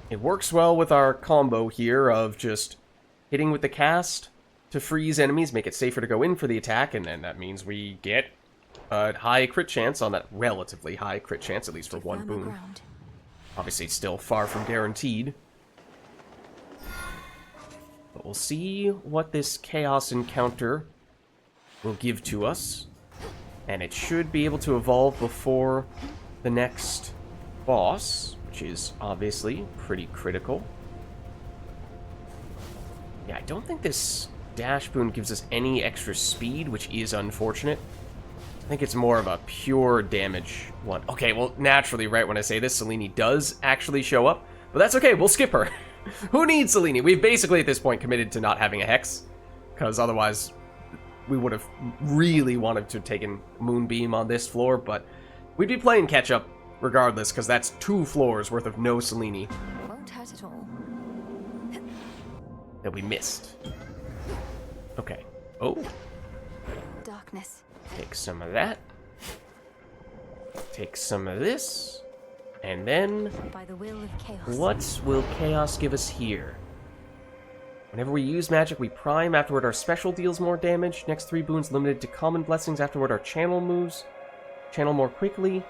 It works well with our combo here of just hitting with the cast to freeze enemies, make it safer to go in for the attack, and then that means we get a high crit chance on that relatively high crit chance, at least for one boon. Obviously, it's still far from guaranteed. But we'll see what this chaos encounter will give to us. And it should be able to evolve before the next boss, which is obviously pretty critical. Yeah, I don't think this dash boon gives us any extra speed, which is unfortunate. I think it's more of a pure damage one. Okay, well, naturally, right when I say this, Selene does actually show up. But that's okay, we'll skip her. Who needs Selene? We've basically, at this point, committed to not having a Hex. Because otherwise, we would have really wanted to have taken Moonbeam on this floor. But we'd be playing catch-up regardless, because that's 2 floors worth of no Selene. Won't hurt at all. That we missed. Okay. Oh. Darkness. Take some of that. Take some of this. And then... By the will of chaos. What will chaos give us here? Whenever we use magic, we prime. Afterward, our special deals more damage. Next 3 boons limited to common blessings. Afterward, our channel moves. Channel more quickly.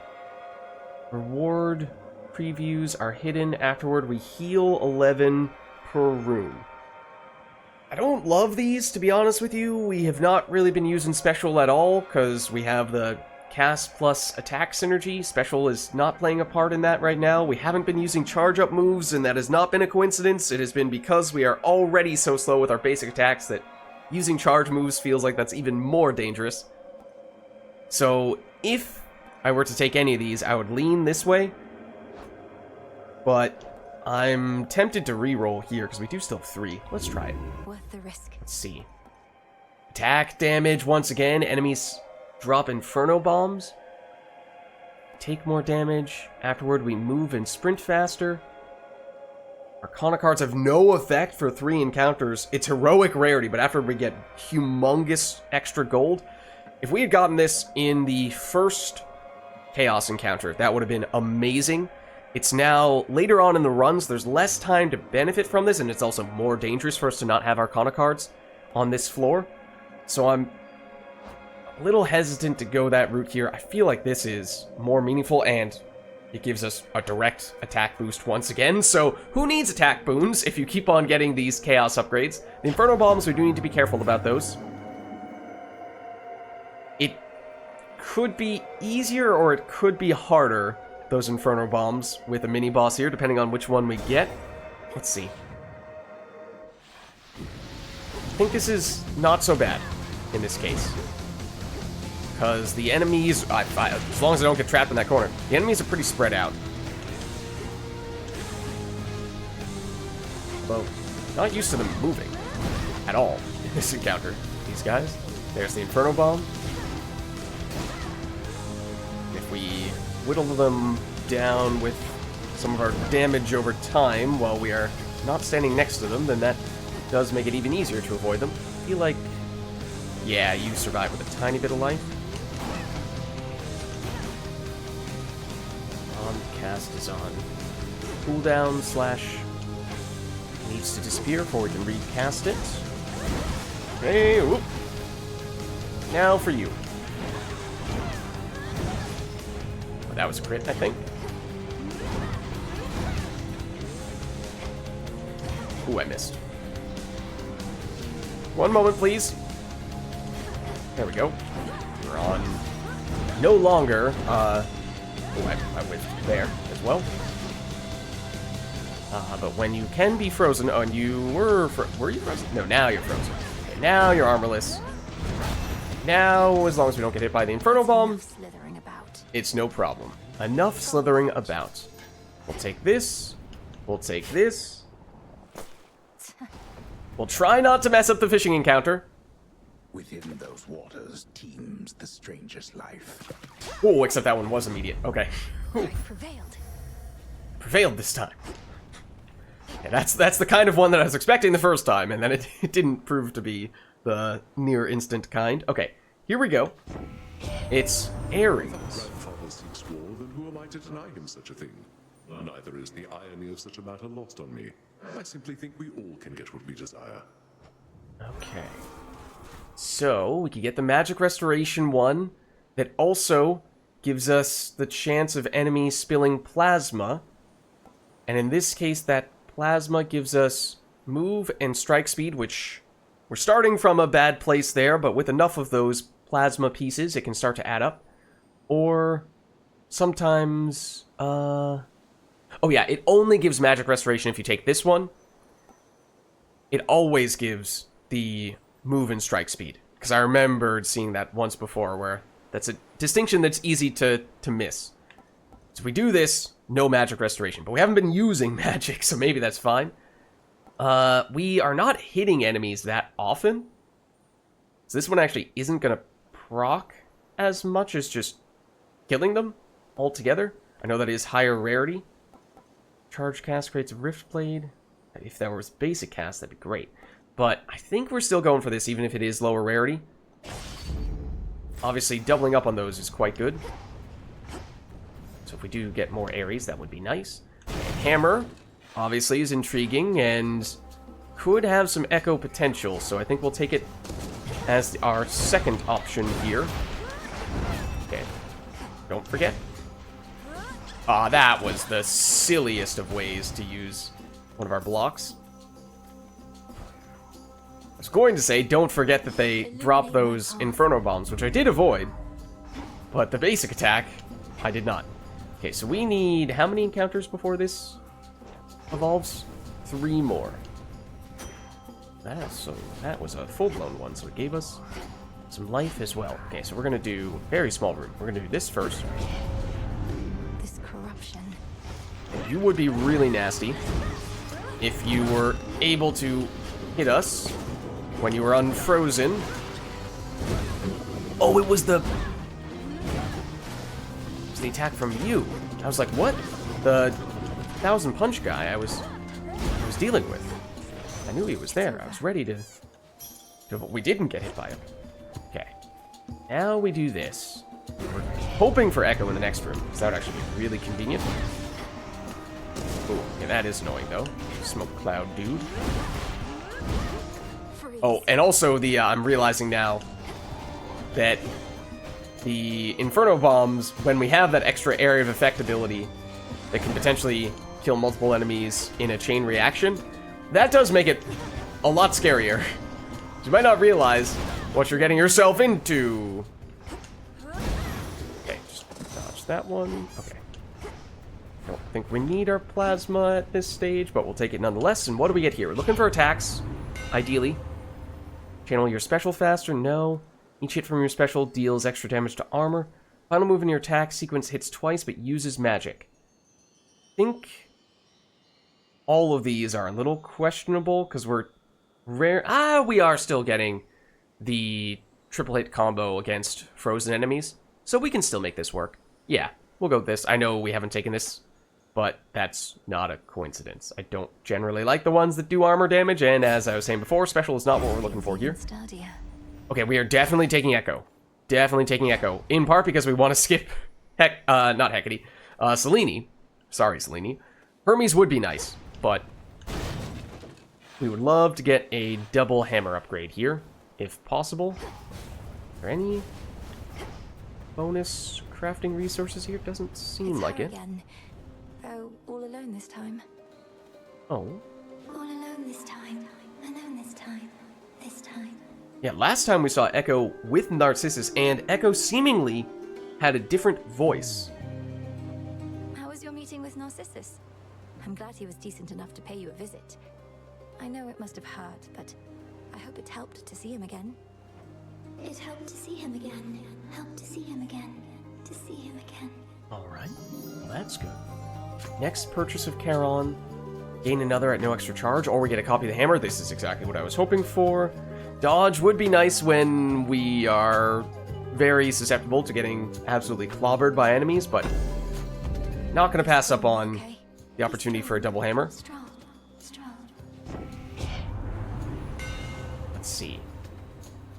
Reward previews are hidden. Afterward, we heal 11 per room. I don't love these, to be honest with you. We have not really been using special at all, because we have the cast plus attack synergy. Special is not playing a part in that right now. We haven't been using charge-up moves, and that has not been a coincidence. It has been because we are already so slow with our basic attacks that using charge moves feels like that's even more dangerous. So, if I were to take any of these, I would lean this way. But I'm tempted to reroll here, because we do still have 3. Let's try it. Worth the risk. Let's see. Attack damage once again. Enemies drop Inferno Bombs. Take more damage. Afterward, we move and sprint faster. Arcana cards have no effect for 3 encounters. It's heroic rarity, but after we get humongous extra gold. If we had gotten this in the first Chaos encounter, that would have been amazing. It's now, later on in the runs, there's less time to benefit from this, and it's also more dangerous for us to not have Arcana cards on this floor. So I'm a little hesitant to go that route here. I feel like this is more meaningful, and it gives us a direct attack boost once again. So who needs attack boons if you keep on getting these Chaos upgrades? The Inferno Bombs, we do need to be careful about those. It could be easier, or it could be harder, those Inferno Bombs, with a mini-boss here, depending on which one we get. Let's see. I think this is not so bad, in this case. Because the enemies, as long as I don't get trapped in that corner, the enemies are pretty spread out. Although, not used to them moving at all in this encounter. These guys. There's the Inferno Bomb. If we whittle them down with some of our damage over time while we are not standing next to them, then that does make it even easier to avoid them. I feel like, yeah, you survive with a tiny bit of life. Cast is on cooldown / needs to disappear before we can recast it. Okay, whoop. Now for you. Oh, that was a crit, I think. Ooh, I missed. One moment, please. There we go. We're on no longer, oh, I whiffed there as well. But when you can be frozen, oh, and you were you frozen? No, now you're frozen. Okay, now you're armorless. Now, as long as we don't get hit by the Inferno Bomb, it's no problem. Enough slithering about. We'll take this. We'll take this. We'll try not to mess up the fishing encounter. Within those waters teems the strangest life. Oh, except that one was immediate. Okay. I prevailed. Prevailed this time. Yeah, that's the kind of one that I was expecting the first time, and then it didn't prove to be the near instant kind. Okay, here we go. It's Ares. Grandfather seeks war, then who am I to deny him such a thing? Neither is the irony of such a matter lost on me. I simply think we all can get what we desire. Okay. So, we can get the Magic Restoration one that also gives us the chance of enemies spilling plasma. And in this case, that plasma gives us move and strike speed, which we're starting from a bad place there, but with enough of those plasma pieces, it can start to add up. Or sometimes, oh yeah, it only gives Magic Restoration if you take this one. It always gives the move and strike speed, because I remembered seeing that once before, where that's a distinction that's easy to miss. So if we do this, no Magic Restoration, but we haven't been using magic, so maybe that's fine. We are not hitting enemies that often, so this one actually isn't going to proc as much as just killing them altogether. I know that is higher rarity. Charge cast creates a Rift Blade. If that was basic cast, that'd be great. But I think we're still going for this, even if it is lower rarity. Obviously, doubling up on those is quite good. So if we do get more Ares, that would be nice. Hammer, obviously, is intriguing and could have some echo potential. So I think we'll take it as our second option here. Okay. Don't forget. Ah, that was the silliest of ways to use one of our blocks. I was going to say, don't forget that they drop those Inferno Bombs, which I did avoid. But the basic attack, I did not. Okay, so we need how many encounters before this evolves? 3 more. That was a full-blown one, so it gave us some life as well. Okay, so we're going to do very small room. We're going to do this first. This corruption. You would be really nasty if you were able to hit us when you were unfrozen. Oh, it was the attack from you. I was like, what? The 1,000 punch guy I was dealing with. I knew he was there. I was ready to we didn't get hit by him. Okay. Now we do this. We're hoping for Echo in the next room, because that would actually be really convenient. Ooh, yeah, that is annoying, though. Smoke cloud dude. Oh, and also the, I'm realizing now that the Inferno Bombs, when we have that extra area of effect ability that can potentially kill multiple enemies in a chain reaction, that does make it a lot scarier. You might not realize what you're getting yourself into. Okay, just dodge that one. Okay. Don't think we need our plasma at this stage, but we'll take it nonetheless. And what do we get here? We're looking for attacks, ideally. Channel your special faster? No. Each hit from your special deals extra damage to armor. Final move in your attack sequence hits twice but uses magic. I think all of these are a little questionable because we're rare. We are still getting the triple hit combo against frozen enemies, so we can still make this work. Yeah, we'll go with this. I know we haven't taken this, but that's not a coincidence. I don't generally like the ones that do armor damage, and as I was saying before, special is not what we're looking for here. Okay, we are definitely taking Echo. Definitely taking Echo. In part because we want to skip not Hecate. Selene. Sorry, Selene. Hermes would be nice, but we would love to get a double hammer upgrade here, if possible. Are there any bonus crafting resources here? Doesn't seem like it. Again. Oh, all alone this time. Oh. All alone this time. Alone this time. This time. Yeah, last time we saw Echo with Narcissus, and Echo seemingly had a different voice. How was your meeting with Narcissus? I'm glad he was decent enough to pay you a visit. I know it must have hurt, but I hope it helped to see him again. It helped to see him again. Helped to see him again. To see him again. Alright, well that's good. Next purchase of Charon. Gain another at no extra charge, or we get a copy of the hammer. This is exactly what I was hoping for. Dodge would be nice when we are very susceptible to getting absolutely clobbered by enemies, but not going to pass up on the opportunity for a double hammer. Let's see.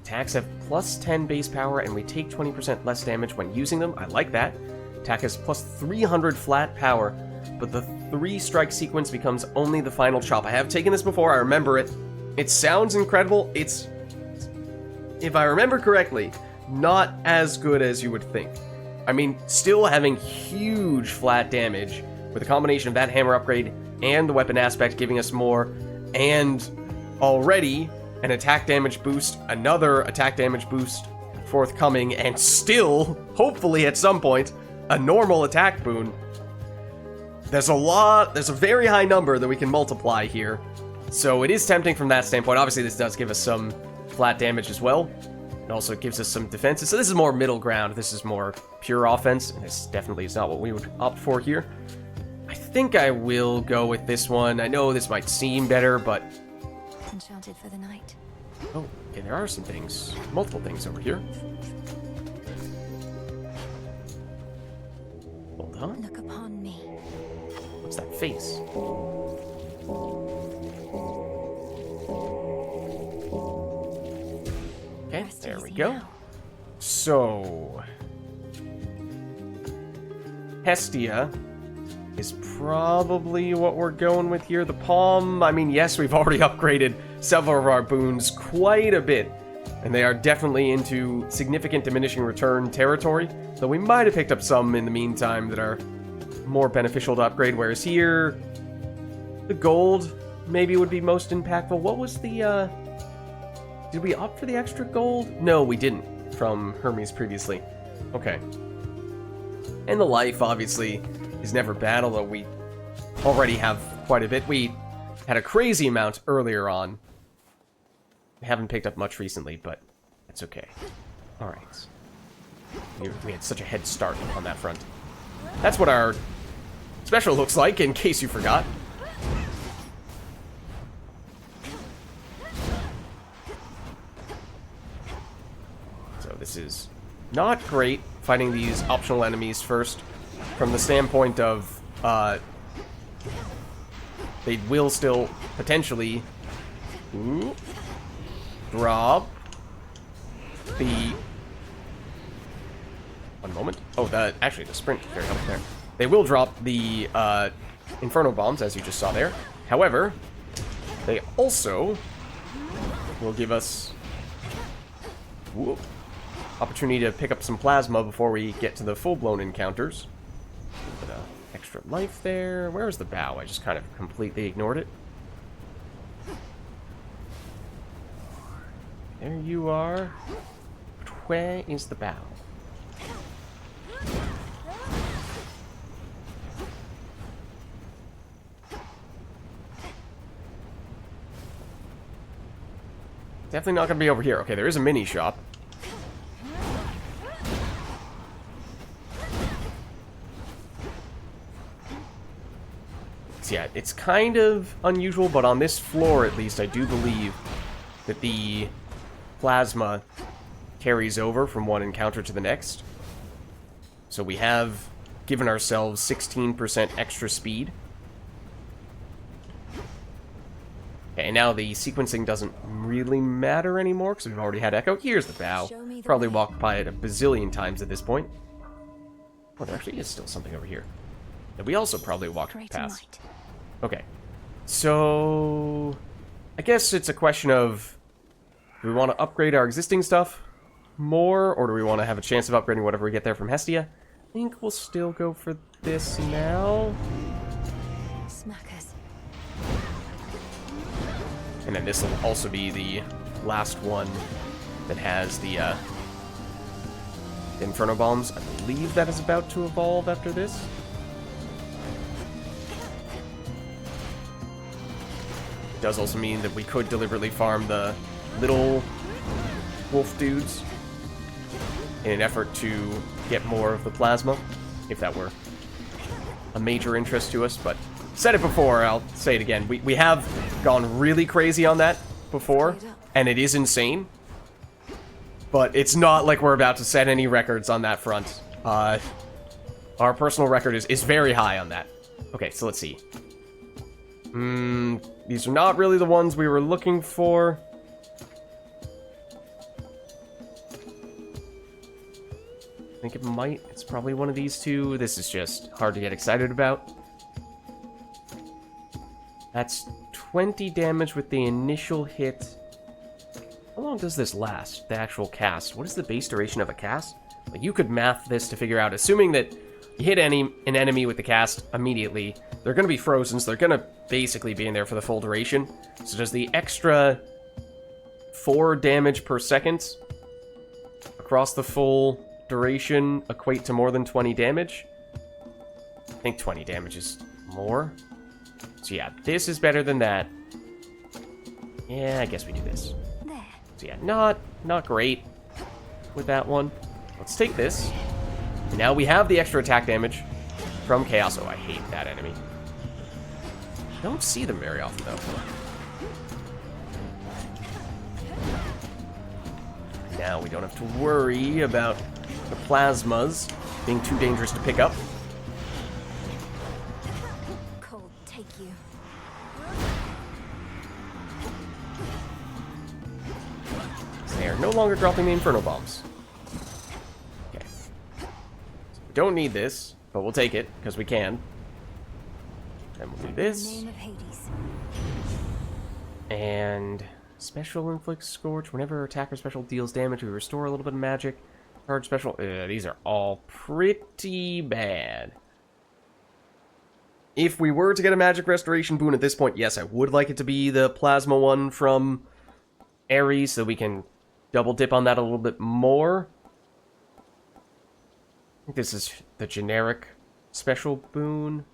Attacks have plus 10 base power, and we take 20% less damage when using them. I like that. Attack has plus 300 flat power, but the 3-strike sequence becomes only the final chop. I have taken this before, I remember it. It sounds incredible. It's, if I remember correctly, not as good as you would think. I mean, still having huge flat damage with a combination of that hammer upgrade and the weapon aspect giving us more, and already an attack damage boost, another attack damage boost forthcoming, and still, hopefully at some point, a normal attack boon. There's a very high number that we can multiply here. So it is tempting from that standpoint. Obviously this does give us some flat damage as well. It also gives us some defenses. So this is more middle ground. This is more pure offense. And this definitely is not what we would opt for here. I think I will go with this one. I know this might seem better, but... Enchanted for the night. Oh, okay, there are some things. Multiple things over here. Hold on. Look upon me. What's that face? Okay, there we go. So... Hestia is probably what we're going with here. The palm, I mean, yes, we've already upgraded several of our boons quite a bit, and they are definitely into significant diminishing return territory, though we might have picked up some in the meantime that are more beneficial to upgrade, whereas here, the gold maybe would be most impactful. What was the, did we opt for the extra gold? No, we didn't, from Hermes previously. Okay. And the life, obviously, is never bad, although we already have quite a bit. We had a crazy amount earlier on. We haven't picked up much recently, but it's okay. Alright. We had such a head start on that front. That's what our special looks like, in case you forgot. So this is not great, fighting these optional enemies first. From the standpoint of, they will still potentially drop the... One moment. Oh, actually, the sprint is very helpful there. They will drop the Inferno Bombs, as you just saw there. However, they also will give us opportunity to pick up some plasma before we get to the full-blown encounters. Bit of extra life there. Where's the bow? I just kind of completely ignored it. There you are. Where is the bow? Definitely not going to be over here. Okay, there is a mini shop. Yeah, it's kind of unusual, but on this floor, at least, I do believe that the plasma carries over from one encounter to the next. So we have given ourselves 16% extra speed. Okay, and now the sequencing doesn't really matter anymore, because we've already had Echo. Here's the bow. Probably walked by it a bazillion times at this point. Oh, there actually is still something over here that we also probably walked past. Okay, so I guess it's a question of, do we want to upgrade our existing stuff more, or do we want to have a chance of upgrading whatever we get there from Hestia? I think we'll still go for this now. Smackers. And then this will also be the last one that has the Inferno Bombs. I believe that is about to evolve after this. It does also mean that we could deliberately farm the little wolf dudes in an effort to get more of the plasma, if that were a major interest to us. But said it before, I'll say it again. We have gone really crazy on that before, and it is insane. But it's not like we're about to set any records on that front. Our personal record is very high on that. Okay, so let's see. These are not really the ones we were looking for. I think it might. It's probably one of these two. This is just hard to get excited about. That's 20 damage with the initial hit. How long does this last, the actual cast? What is the base duration of a cast? Like, you could math this to figure out, assuming that you hit an enemy with the cast immediately, they're going to be frozen, so they're going to basically be in there for the full duration. So does the extra 4 damage per second across the full duration equate to more than 20 damage? I think 20 damage is more. So yeah, this is better than that. Yeah, I guess we do this. There. So yeah, not great with that one. Let's take this. And now we have the extra attack damage from Chaos. Oh, I hate that enemy. Don't see them very often, though. Now we don't have to worry about the plasmas being too dangerous to pick up. Cold, take you. They are no longer dropping the Inferno Bombs. Okay. So we don't need this, but we'll take it, because we can. Then we'll do this. Name of Hades. And special inflicts scorch. Whenever attacker special deals damage, we restore a little bit of magic. Charge special. These are all pretty bad. If we were to get a magic restoration boon at this point, yes, I would like it to be the plasma one from Ares, so we can double dip on that a little bit more. I think this is the generic special boon.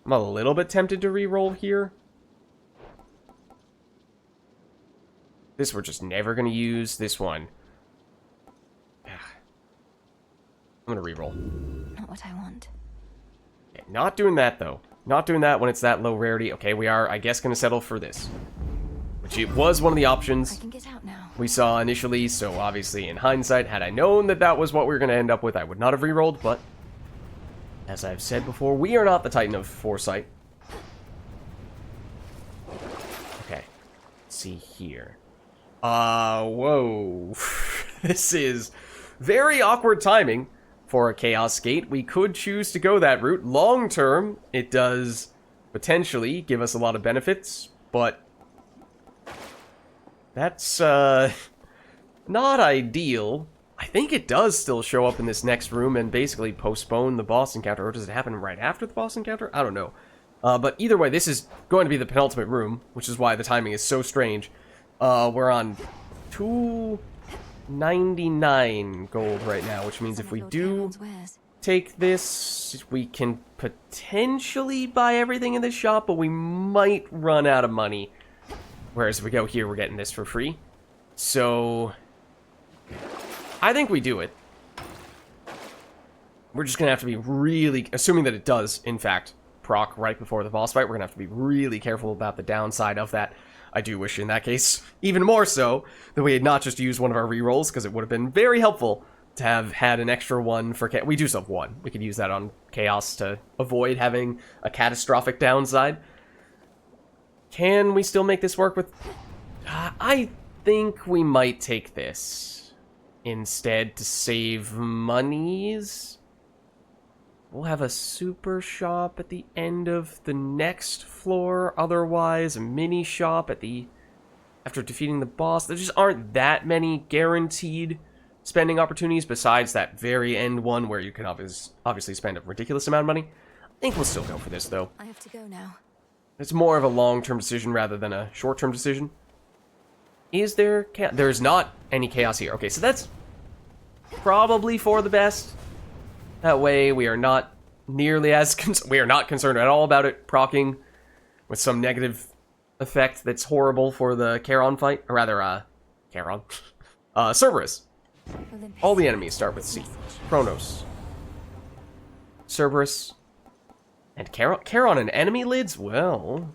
I'm a little bit tempted to reroll here. This we're just never going to use. This one. I'm going to reroll. Not what I want. Okay, not doing that, though. Not doing that when it's that low rarity. Okay, we are, I guess, going to settle for this. Which it was one of the options I can get out now. we saw initially, so obviously, in hindsight, had I known that that was what we were going to end up with, I would not have rerolled, but as I've said before, we are not the Titan of Foresight. Okay. Let's see here. Whoa. This is very awkward timing for a Chaos Gate. We could choose to go that route. Long term, it does potentially give us a lot of benefits, but that's, not ideal. I think it does still show up in this next room and basically postpone the boss encounter, or does it happen right after the boss encounter? I don't know. But either way, this is going to be the penultimate room, which is why the timing is so strange. We're on 299 gold right now, which means if we do take this, we can potentially buy everything in this shop, but we might run out of money. Whereas if we go here, we're getting this for free. So I think we do it. We're just going to have to be really, assuming that it does, in fact, proc right before the boss fight, we're going to have to be really careful about the downside of that. I do wish in that case, even more so, that we had not just used one of our rerolls, because it would have been very helpful to have had an extra one for Chaos. We do still have one. We could use that on Chaos to avoid having a catastrophic downside. Can we still make this work with... I think we might take this instead to save monies. We'll have a super shop at the end of the next floor. Otherwise, a mini shop at the... after defeating the boss. There just aren't that many guaranteed spending opportunities besides that very end one where you can obviously spend a ridiculous amount of money. I think we'll still go for this, though. I have to go now. It's more of a long-term decision rather than a short-term decision. Is there... There's not any chaos here. Okay, so that's probably for the best. That way, we are not nearly as... we are not concerned at all about it proccing with some negative effect that's horrible for the Charon fight. Or rather, Charon. Cerberus. All the enemies start with C. Kronos. Cerberus. And Charon and enemy lids? Well,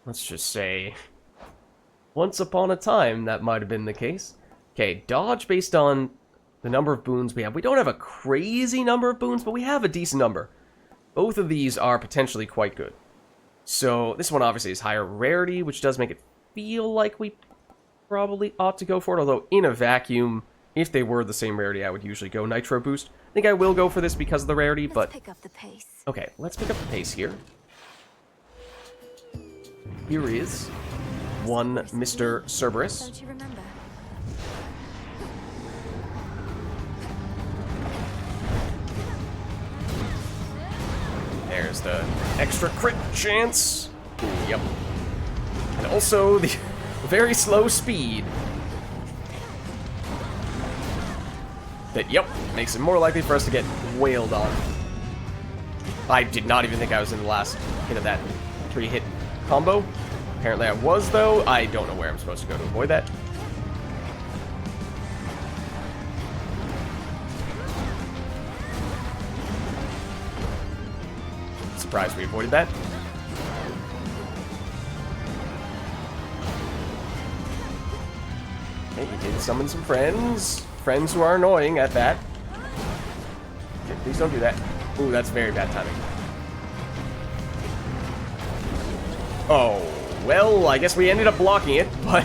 let's just say, once upon a time, that might have been the case. Okay, dodge based on the number of boons we have. We don't have a crazy number of boons, but we have a decent number. Both of these are potentially quite good. So, this one obviously is higher rarity, which does make it feel like we probably ought to go for it. Although, in a vacuum, if they were the same rarity, I would usually go Nitro Boost. I think I will go for this because of the rarity, but... Let's pick up the pace. Okay, let's pick up the pace here. here is one Mr. Cerberus. Don't you remember? There's the extra crit chance. Ooh, yep. And also the very slow speed. That, yep, makes it more likely for us to get wailed on. I did not even think I was in the last hit of that 3-hit combo. Apparently I was, though. I don't know where I'm supposed to go to avoid that. Surprised we avoided that. Okay, he did summon some friends. Friends who are annoying at that. Okay, please don't do that. Ooh, that's very bad timing. Oh, well, I guess we ended up blocking it, but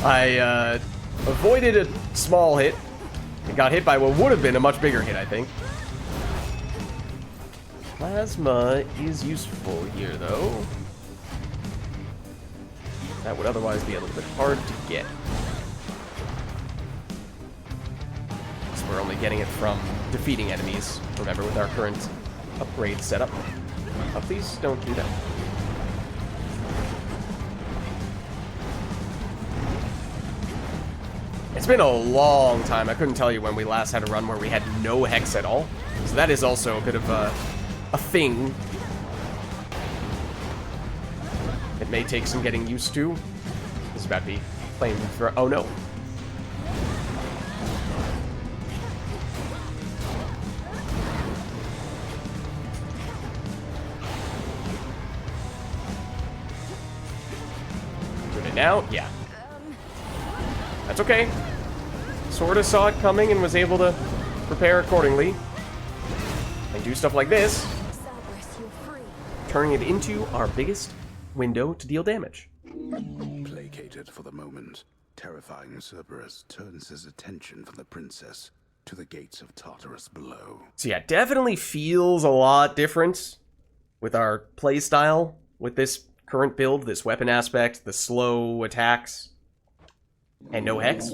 I avoided a small hit and got hit by what would have been a much bigger hit, I think. Plasma is useful here, though. That would otherwise be a little bit hard to get. So we're only getting it from defeating enemies, remember, with our current upgrade setup. Oh, please don't do that. It's been a long time. I couldn't tell you when we last had a run where we had no hex at all. So that is also a bit of a thing. It may take some getting used to. This is about to be flamethrower. Oh no. Doing it now? Yeah. That's okay. Sorta saw it coming and was able to prepare accordingly. And do stuff like this. Turning it into our biggest window to deal damage. Placated for the moment, terrifying Cerberus turns his attention from the princess to the gates of Tartarus below. So yeah, definitely feels a lot different with our playstyle with this current build, this weapon aspect, the slow attacks, and no hex.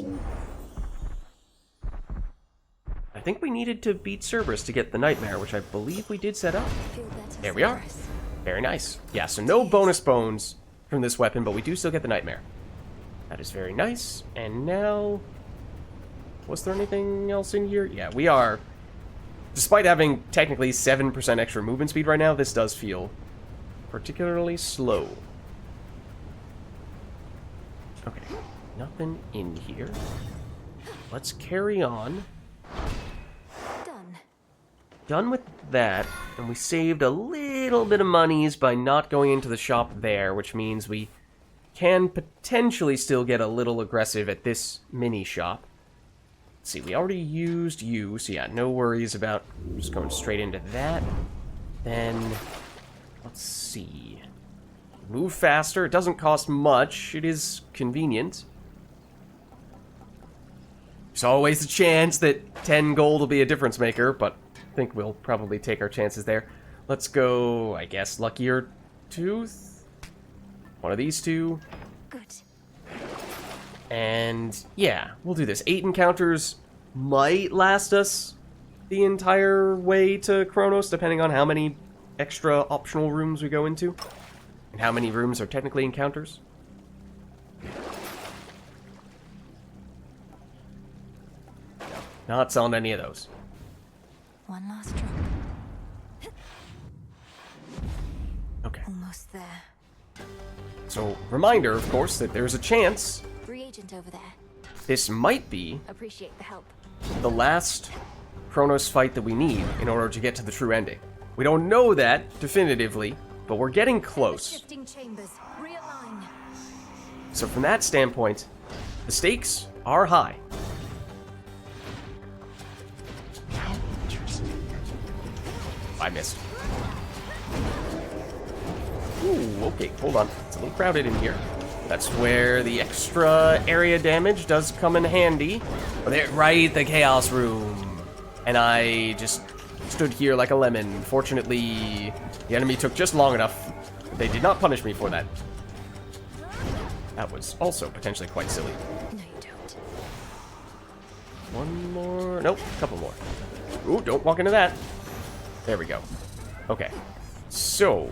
I think we needed to beat Cerberus to get the Nightmare, which I believe we did set up. There we are. Very nice. Yeah, so no bonus bones from this weapon, but we do still get the Nightmare. That is very nice. And now... was there anything else in here? Yeah, we are... despite having technically 7% extra movement speed right now, this does feel particularly slow. Okay, nothing in here. Let's carry on. Done with that, and we saved a little bit of monies by not going into the shop there, which means we can potentially still get a little aggressive at this mini shop. Let's see, we already used you, so yeah, no worries about just going straight into that. Then, let's see. Move faster, it doesn't cost much, it is convenient. There's always a chance that 10 gold will be a difference maker, but I think we'll probably take our chances there. Let's go, I guess, Luckier Tooth? One of these two. Good. And yeah, we'll do this. 8 encounters might last us the entire way to Kronos, depending on how many extra optional rooms we go into. And how many rooms are technically encounters. Not selling any of those. One last drop. Okay. Almost there. So, reminder, of course, that there's a chance Reagent over there. this might be Appreciate the help. the last Kronos fight that we need in order to get to the true ending. We don't know that definitively, but we're getting close. Shifting chambers. Realign. So from that standpoint, the stakes are high. I missed. Ooh, okay, hold on. It's a little crowded in here. That's where the extra area damage does come in handy. Oh, there, right, the Chaos Room. And I just stood here like a lemon. Fortunately, the enemy took just long enough. They did not punish me for that. That was also potentially quite silly. No, you don't. One more. Nope, a couple more. Ooh, don't walk into that. There we go. Okay. So,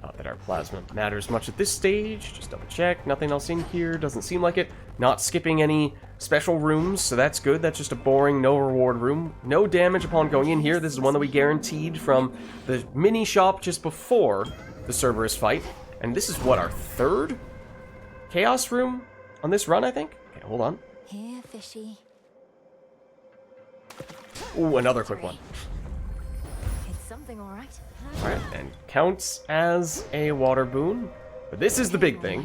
not that our plasma matters much at this stage. Just double check. Nothing else in here. Doesn't seem like it. Not skipping any special rooms, so that's good. That's just a boring, no reward room. No damage upon going in here. This is one that we guaranteed from the mini shop just before the Cerberus fight. And this is what, our third Chaos room on this run, I think? Okay, hold on. Here, fishy. Ooh, another quick one. It's something, all right. Alright, and counts as a water boon. But this is the big thing.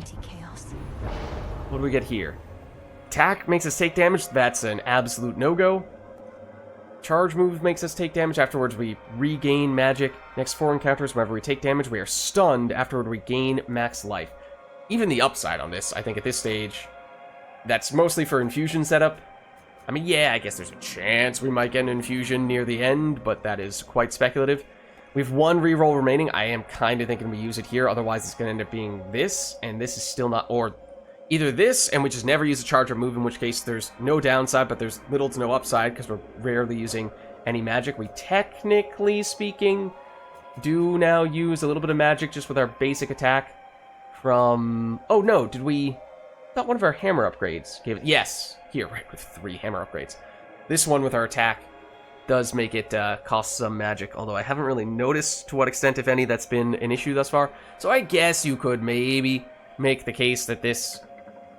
What do we get here? Attack makes us take damage. That's an absolute no-go. Charge move makes us take damage. Afterwards, we regain magic. Next 4 encounters, whenever we take damage, we are stunned. Afterward, we gain max life. Even the upside on this, I think at this stage, that's mostly for infusion setup. I mean, yeah, I guess there's a chance we might get an infusion near the end, but that is quite speculative. We have 1 reroll remaining. I am kind of thinking we use it here, otherwise it's going to end up being this, and this is still not, or either this, and we just never use a charge or move, in which case there's no downside, but there's little to no upside, because we're rarely using any magic. We, technically speaking, do now use a little bit of magic just with our basic attack from... Oh, no, did we... I thought one of our hammer upgrades gave it... Yes, here, right, with 3 hammer upgrades. This one with our attack does make it cost some magic, although I haven't really noticed to what extent, if any, that's been an issue thus far. So I guess you could maybe make the case that this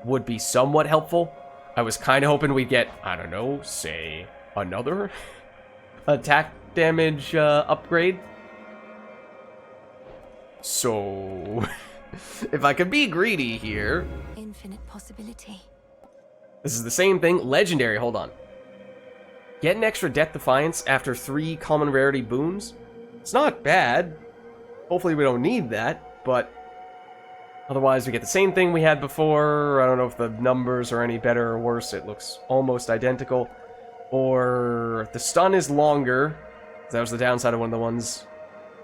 would be somewhat helpful. I was kind of hoping we'd get, I don't know, say, another attack damage upgrade. So, if I could be greedy here... Infinite possibility. This is the same thing. Legendary, hold on. Get an extra Death Defiance after 3 common rarity boons. It's not bad. Hopefully we don't need that, but... Otherwise, we get the same thing we had before. I don't know if the numbers are any better or worse. It looks almost identical. Or the stun is longer. That was the downside of one of the ones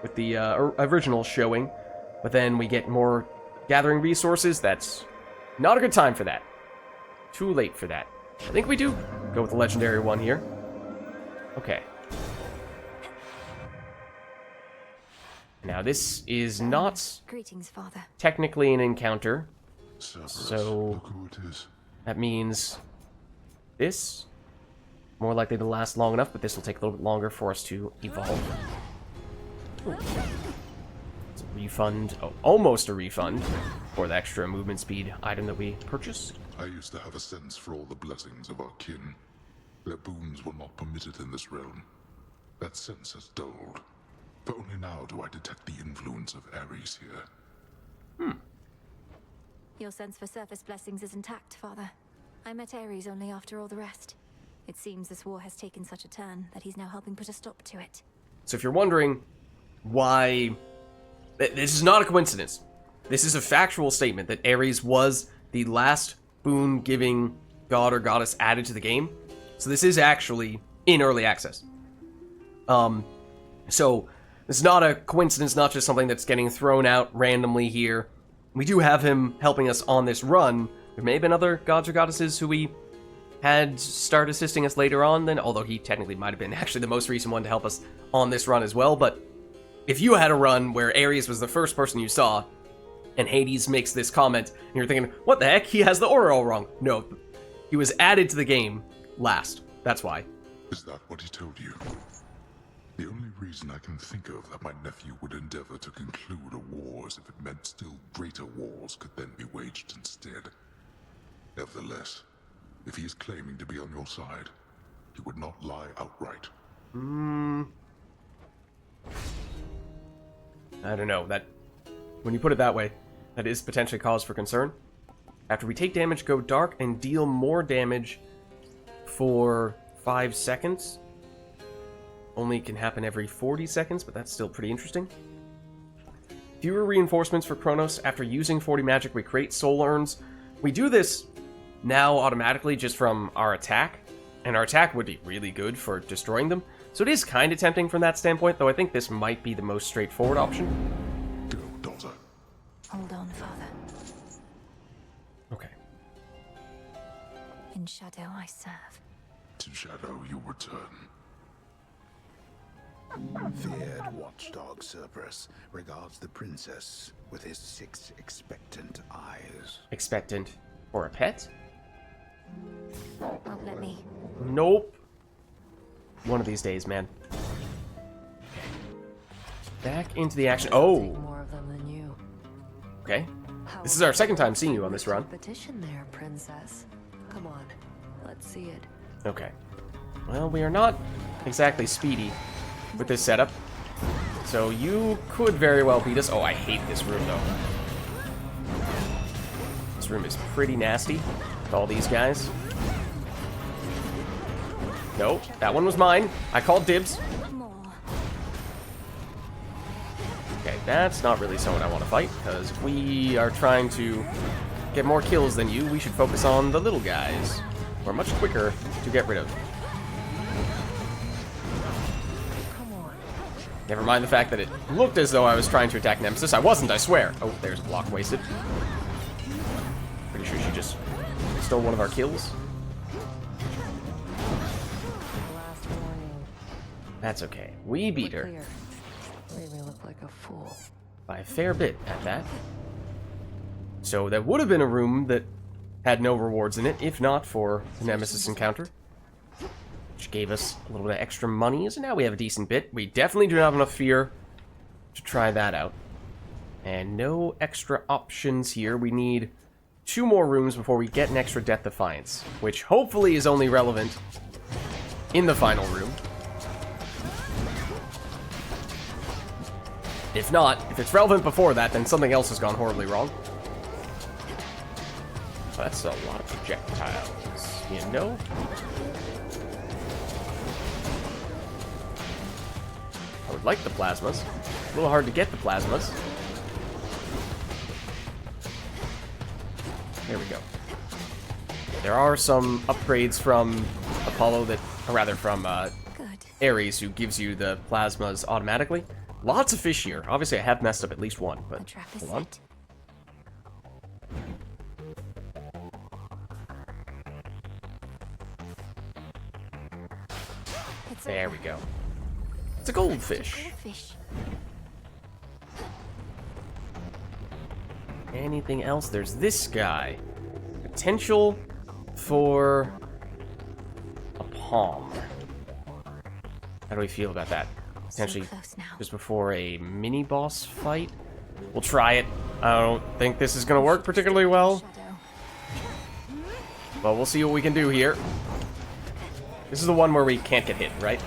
with the original showing. But then we get more gathering resources. That's not a good time for that. Too late for that. I think we do go with the legendary one here. Okay. Now, this is not Greetings, Father. technically an encounter, Cerberus, so look who it is. that means this, more likely to last long enough, but this will take a little bit longer for us to evolve. Ooh. It's a refund, oh, almost a refund, for the extra movement speed item that we purchased. I used to have a sense for all the blessings of our kin. Their boons were not permitted in this realm. That sense has dulled. For only now do I detect the influence of Ares here. Your sense for surface blessings is intact, Father. I met Ares only after all the rest. It seems this war has taken such a turn that he's now helping put a stop to it. So if you're wondering why... This is not a coincidence. This is a factual statement that Ares was the last boon-giving god or goddess added to the game. So this is actually in early access. So it's not a coincidence, not just something that's getting thrown out randomly here. We do have him helping us on this run. There may have been other gods or goddesses who we had start assisting us later on then, although he technically might have been actually the most recent one to help us on this run as well. But if you had a run where Ares was the first person you saw, and Hades makes this comment, and you're thinking, what the heck? He has the order all wrong. No, he was added to the game last. That's why. Is that what he told you? The only reason I can think of that my nephew would endeavor to conclude a war is if it meant still greater wars could then be waged instead. Nevertheless, if he is claiming to be on your side, he would not lie outright. I don't know. That, when you put it that way, that is potentially cause for concern. After we take damage, go dark and deal more damage for 5 seconds. Only can happen every 40 seconds, but that's still pretty interesting. Fewer reinforcements for Kronos. After using 40 magic, we create soul urns. We do this now automatically just from our attack, and our attack would be really good for destroying them. So it is kind of tempting from that standpoint, though I think this might be the most straightforward option. Go, daughter. Hold on, Father. In shadow I serve. To shadow you return. Feared watchdog Cerberus regards the princess with his 6 expectant eyes. Expectant for a pet? Won't let me. Nope. One of these days, man. Back into the action. Oh. More of them than you. Okay. This is our second time seeing you on this run. Competition there, princess. Come on, let's see it. Okay. Well, we are not exactly speedy with this setup, so you could very well beat us. Oh, I hate this room, though. This room is pretty nasty with all these guys. Nope, that one was mine. I called dibs. Okay, that's not really someone I want to fight, because if we are trying to get more kills than you, we should focus on the little guys, who are much quicker to get rid of. Never mind the fact that it looked as though I was trying to attack Nemesis. I wasn't, I swear. Oh, there's a block wasted. Pretty sure she just stole one of our kills. That's okay. We beat her. Made me look like a fool. By a fair bit, at that. So that would have been a room that had no rewards in it, if not for the Nemesis encounter. Which gave us a little bit of extra money, so now we have a decent bit. We definitely do not have enough fear to try that out. And no extra options here. We need 2 more rooms before we get an extra Death Defiance, which hopefully is only relevant in the final room. If not, if it's relevant before that, then something else has gone horribly wrong. Oh, that's a lot of projectiles, you know? I would like the plasmas. A little hard to get the plasmas. There we go. There are some upgrades from Apollo that, or rather from Ares, who gives you the plasmas automatically. Lots of fish here. Obviously, I have messed up at least one, but hold on. There we go. It's a goldfish. Anything else? There's this guy. Potential for a palm. How do we feel about that? Potentially just before a mini-boss fight. We'll try it. I don't think this is going to work particularly well. But we'll see what we can do here. This is the one where we can't get hit, right?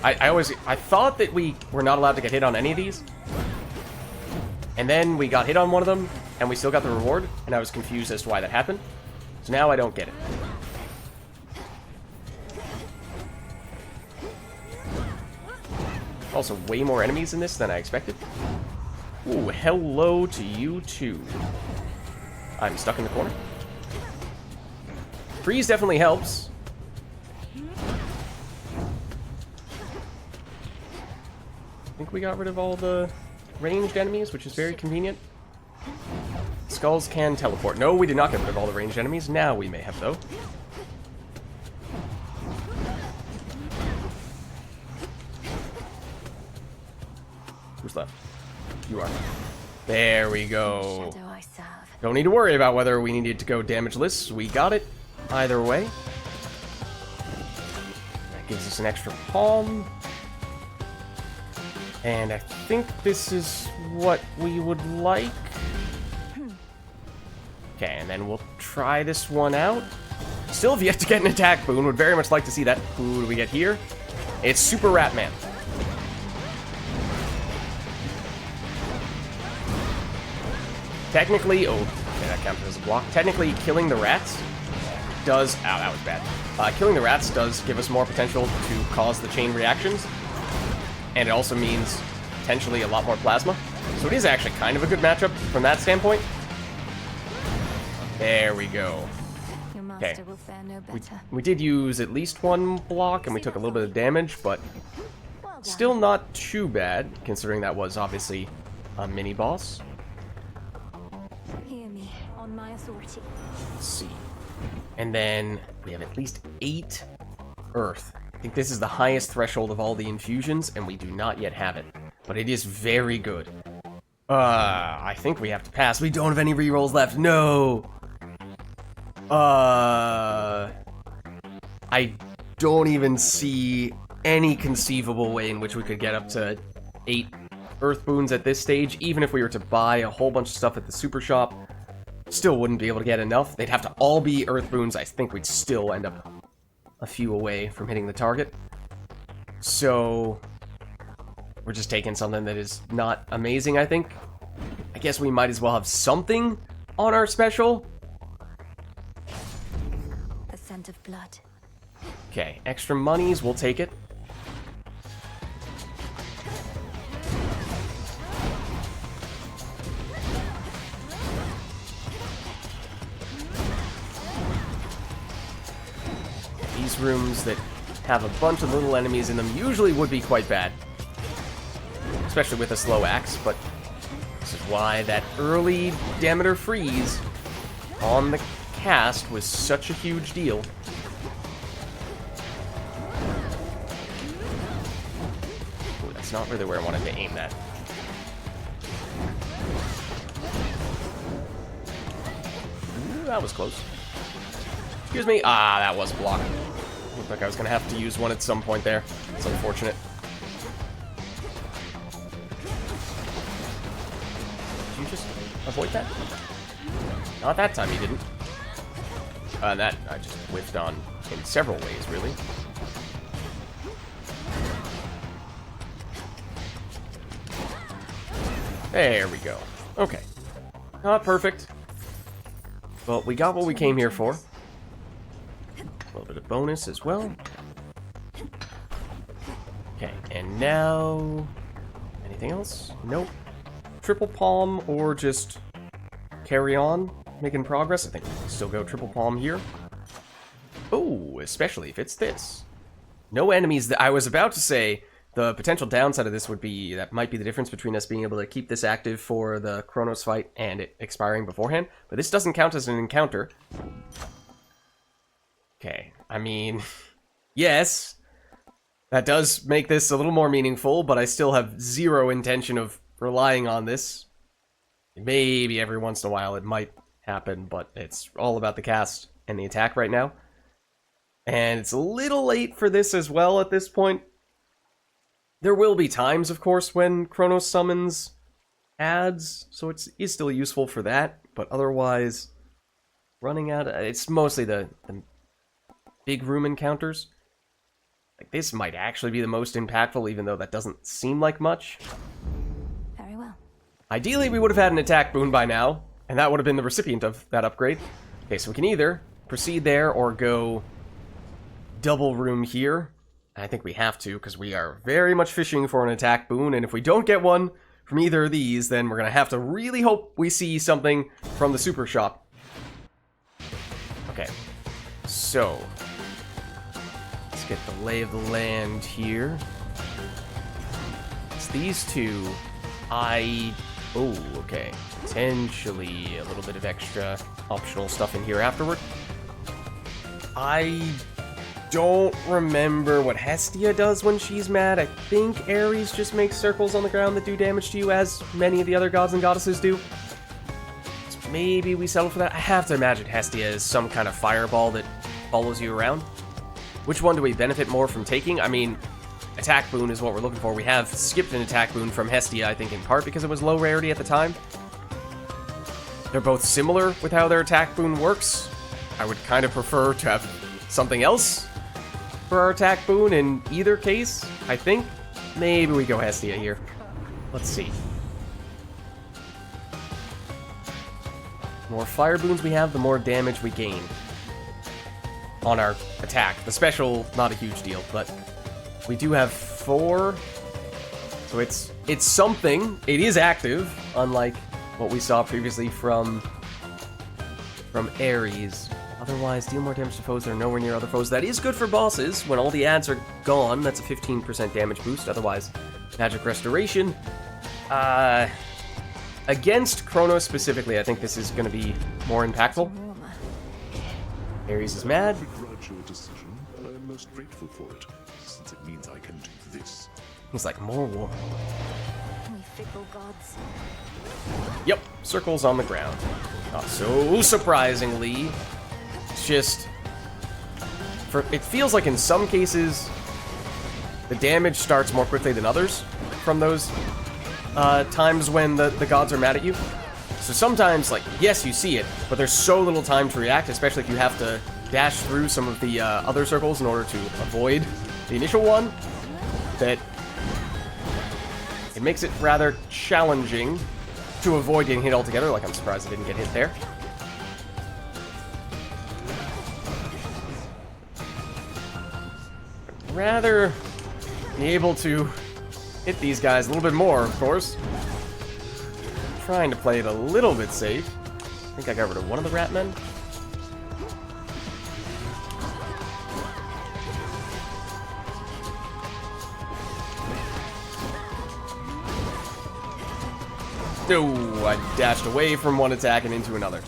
I thought that we were not allowed to get hit on any of these. And then we got hit on one of them, and we still got the reward, and I was confused as to why that happened. So now I don't get it. Also, way more enemies in this than I expected. Ooh, hello to you too. I'm stuck in the corner. Freeze definitely helps. I think we got rid of all the ranged enemies, which is very convenient. Skulls can teleport. No, we did not get rid of all the ranged enemies. Now we may have, though. Who's left? You are. There we go. Don't need to worry about whether we needed to go damageless. We got it either way. That gives us an extra palm. And I think this is what we would like. Okay, and then we'll try this one out. Still have yet to get an attack boon. Would very much like to see that. Who do we get here? It's Super Ratman. Technically, oh, okay, that counts as a block. Technically, killing the rats does, ow, that was bad. Killing the rats does give us more potential to cause the chain reactions. And it also means potentially a lot more plasma. So it is actually kind of a good matchup from that standpoint. There we go. Okay. We did use at least one block, and we took a little bit of damage, but still not too bad, considering that was obviously a mini-boss. Hear me on my authority. Let's see. And then we have at least 8 Earth. I think this is the highest threshold of all the infusions, and we do not yet have it. But it is very good. I think we have to pass. We don't have any rerolls left. No! I don't even see any conceivable way in which we could get up to 8 Earth boons at this stage. Even if we were to buy a whole bunch of stuff at the super shop, still wouldn't be able to get enough. They'd have to all be Earth boons. I think we'd still end up a few away from hitting the target. So we're just taking something that is not amazing, I think. I guess we might as well have something on our special. The scent of blood. Okay, extra monies, we'll take it. These rooms that have a bunch of little enemies in them usually would be quite bad. Especially with a slow axe, but this is why that early Demeter freeze on the cast was such a huge deal. Ooh, that's not really where I wanted to aim that. Ooh, that was close. Excuse me. Ah, that was blocked. Looked like I was going to have to use one at some point there. It's unfortunate. Did you just avoid that? Not that time you didn't. That I just whiffed on in several ways, really. There we go. Okay. Not perfect. But we got what we came here for. A little bit of bonus as well. Okay, and now... anything else? Nope. Triple palm or just carry on making progress? I think we'll still go triple palm here. Oh, especially if it's this. No enemies that I was about to say. The potential downside of this would be that might be the difference between us being able to keep this active for the Kronos fight and it expiring beforehand. But this doesn't count as an encounter. Okay, I mean, yes, that does make this a little more meaningful, but I still have zero intention of relying on this. Maybe every once in a while it might happen, but it's all about the cast and the attack right now. And it's a little late for this as well at this point. There will be times, of course, when Kronos summons adds, so it is still useful for that, but otherwise, running out, it's mostly the big room encounters. Like, this might actually be the most impactful, even though that doesn't seem like much. Very well. Ideally, we would have had an attack boon by now, and that would have been the recipient of that upgrade. Okay, so we can either proceed there or go double room here. I think we have to, because we are very much fishing for an attack boon, and if we don't get one from either of these, then we're going to have to really hope we see something from the super shop. Okay, so let's get the lay of the land here. It's these two. Oh, okay. Potentially a little bit of extra optional stuff in here afterward. I don't remember what Hestia does when she's mad. I think Ares just makes circles on the ground that do damage to you, as many of the other gods and goddesses do. So maybe we settle for that. I have to imagine Hestia is some kind of fireball that follows you around. Which one do we benefit more from taking? I mean, attack boon is what we're looking for. We have skipped an attack boon from Hestia, I think in part because it was low rarity at the time. They're both similar with how their attack boon works. I would kind of prefer to have something else for our attack boon in either case, I think. Maybe we go Hestia here. Let's see. The more fire boons we have, the more damage we gain on our attack. The special, not a huge deal, but we do have 4. So it's something. It is active, unlike what we saw previously from Ares. Otherwise, deal more damage to foes that are nowhere near other foes. That is good for bosses. When all the ads are gone, that's a 15% damage boost. Otherwise, magic restoration. Against Kronos specifically, I think this is going to be more impactful. Ares is mad. I begrudge your decision, but I am most grateful for it, since it means I can do this. He's like, more war. We fickle gods. Yep, circles on the ground. Not so surprisingly. It's just... it feels like in some cases, the damage starts more quickly than others from those times when the gods are mad at you. So sometimes, like, yes, you see it, but there's so little time to react, especially if you have to dash through some of the other circles in order to avoid the initial one, that it makes it rather challenging to avoid getting hit altogether. Like, I'm surprised I didn't get hit there. Rather be able to hit these guys a little bit more, of course. Trying to play it a little bit safe. I think I got rid of one of the rat men. No, I dashed away from one attack and into another.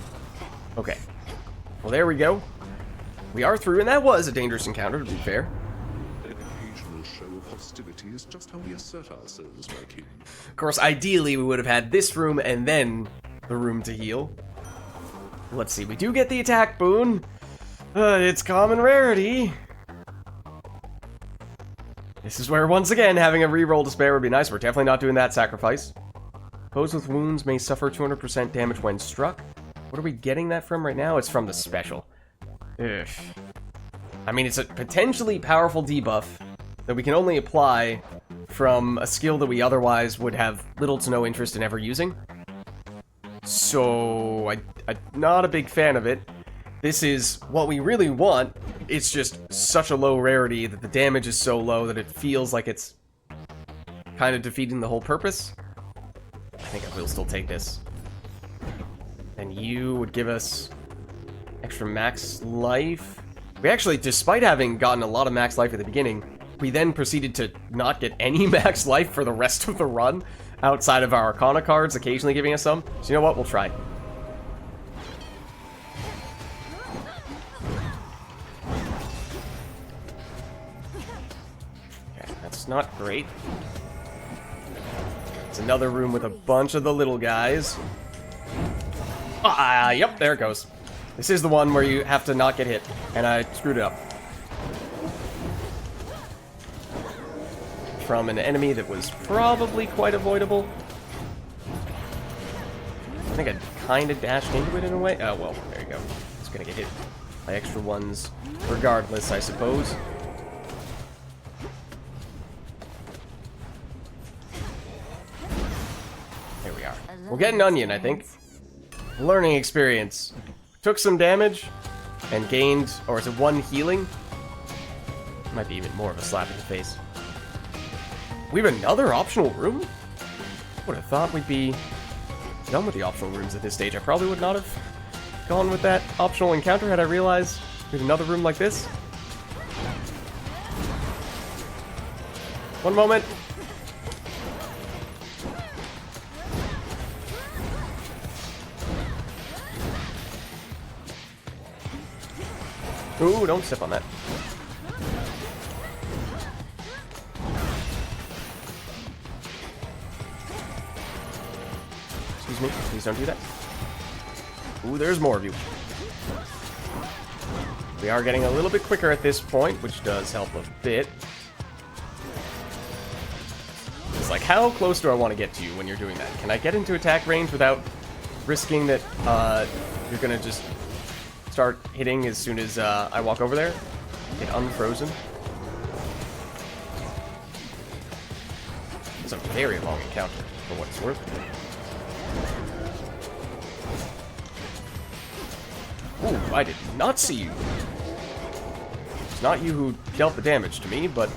Okay. Well, there we go. We are through, and that was a dangerous encounter, to be fair. An occasional show of hostility is just how we assert ourselves, my king. Of course, ideally, we would have had this room and then the room to heal. Let's see, we do get the attack boon. It's common rarity. This is where, once again, having a reroll to spare would be nice. We're definitely not doing that sacrifice. Foes with wounds may suffer 200% damage when struck. What are we getting that from right now? It's from the special. Ugh. I mean, it's a potentially powerful debuff that we can only apply from a skill that we otherwise would have little to no interest in ever using. So, I'm not a big fan of it. This is what we really want. It's just such a low rarity that the damage is so low that it feels like it's kind of defeating the whole purpose. I think I will still take this. And you would give us extra max life. We actually, despite having gotten a lot of max life at the beginning, we then proceeded to not get any max life for the rest of the run, outside of our Arcana cards occasionally giving us some. So you know what? We'll try. Okay, that's not great. It's another room with a bunch of the little guys. Yep, there it goes. This is the one where you have to not get hit, and I screwed it up. From an enemy that was probably quite avoidable. I think I kind of dashed into it in a way. Oh, well, there you go. It's gonna get hit by extra ones regardless, I suppose. There we are. We'll get an onion, I think. Learning experience. Took some damage and gained, or is it one healing? Might be even more of a slap in the face. We have another optional room? Would have thought we'd be done with the optional rooms at this stage. I probably would not have gone with that optional encounter had I realized we had another room like this. One moment. Ooh, don't step on that. Excuse me, please don't do that. Ooh, there's more of you. We are getting a little bit quicker at this point, which does help a bit. It's like, how close do I want to get to you when you're doing that? Can I get into attack range without risking that you're gonna just start hitting as soon as I walk over there? Get unfrozen. It's a very long encounter, for what it's worth. Ooh, I did not see you. It's not you who dealt the damage to me, but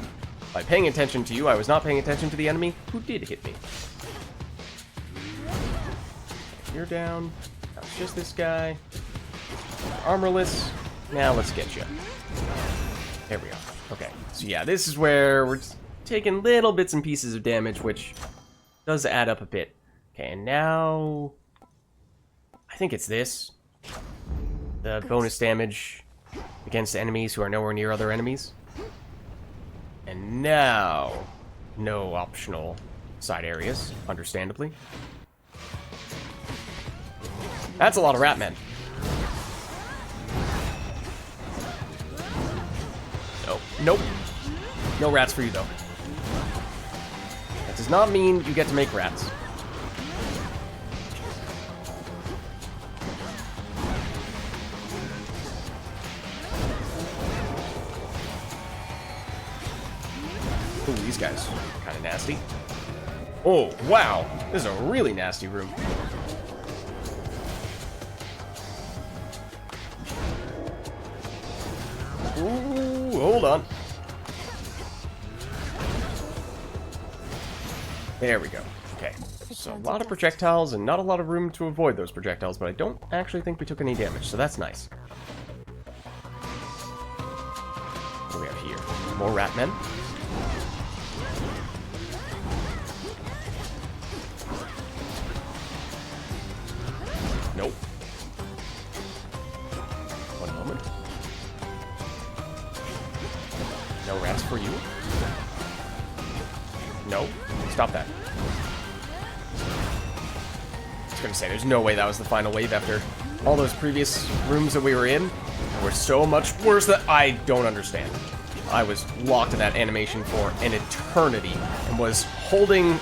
by paying attention to you, I was not paying attention to the enemy who did hit me. You're down. Now it's just this guy. Armorless. Now let's get you. There we are. Okay. So yeah, this is where we're taking little bits and pieces of damage, which does add up a bit. Okay, and now I think it's this. The bonus damage against enemies who are nowhere near other enemies. And now, no optional side areas, understandably. That's a lot of rat men. No, nope. No rats for you, though. That does not mean you get to make rats. Ooh, these guys are kind of nasty. Oh, wow. This is a really nasty room. Ooh, hold on. There we go. Okay. So a lot of projectiles and not a lot of room to avoid those projectiles, but I don't actually think we took any damage, so that's nice. What do we have here? More rat men. Nope. One moment. No rats for you. No. Stop that. I was gonna say, there's no way that was the final wave after all those previous rooms that we were in. Were so much worse that I don't understand. I was locked in that animation for an eternity and was holding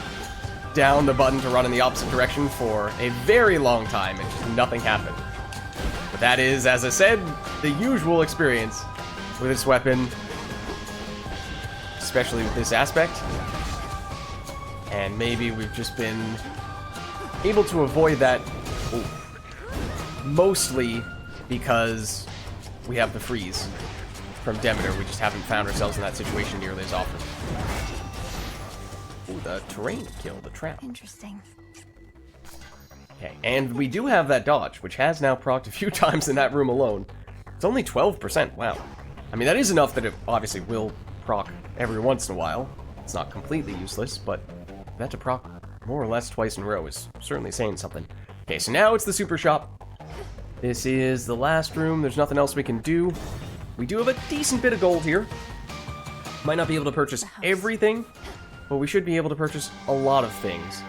down the button to run in the opposite direction for a very long time and just nothing happened. But that is, as I said, the usual experience with this weapon, especially with this aspect. And maybe we've just been able to avoid that mostly because we have the freeze from Demeter. We just haven't found ourselves in that situation nearly as often. Ooh, the terrain kill, the trap. Interesting. Okay, and we do have that dodge, which has now procced a few times in that room alone. It's only 12%, wow. I mean, that is enough that it obviously will proc every once in a while. It's not completely useless, but that to proc more or less twice in a row is certainly saying something. Okay, so now it's the super shop. This is the last room. There's nothing else we can do. We do have a decent bit of gold here. Might not be able to purchase everything, but we should be able to purchase a lot of things.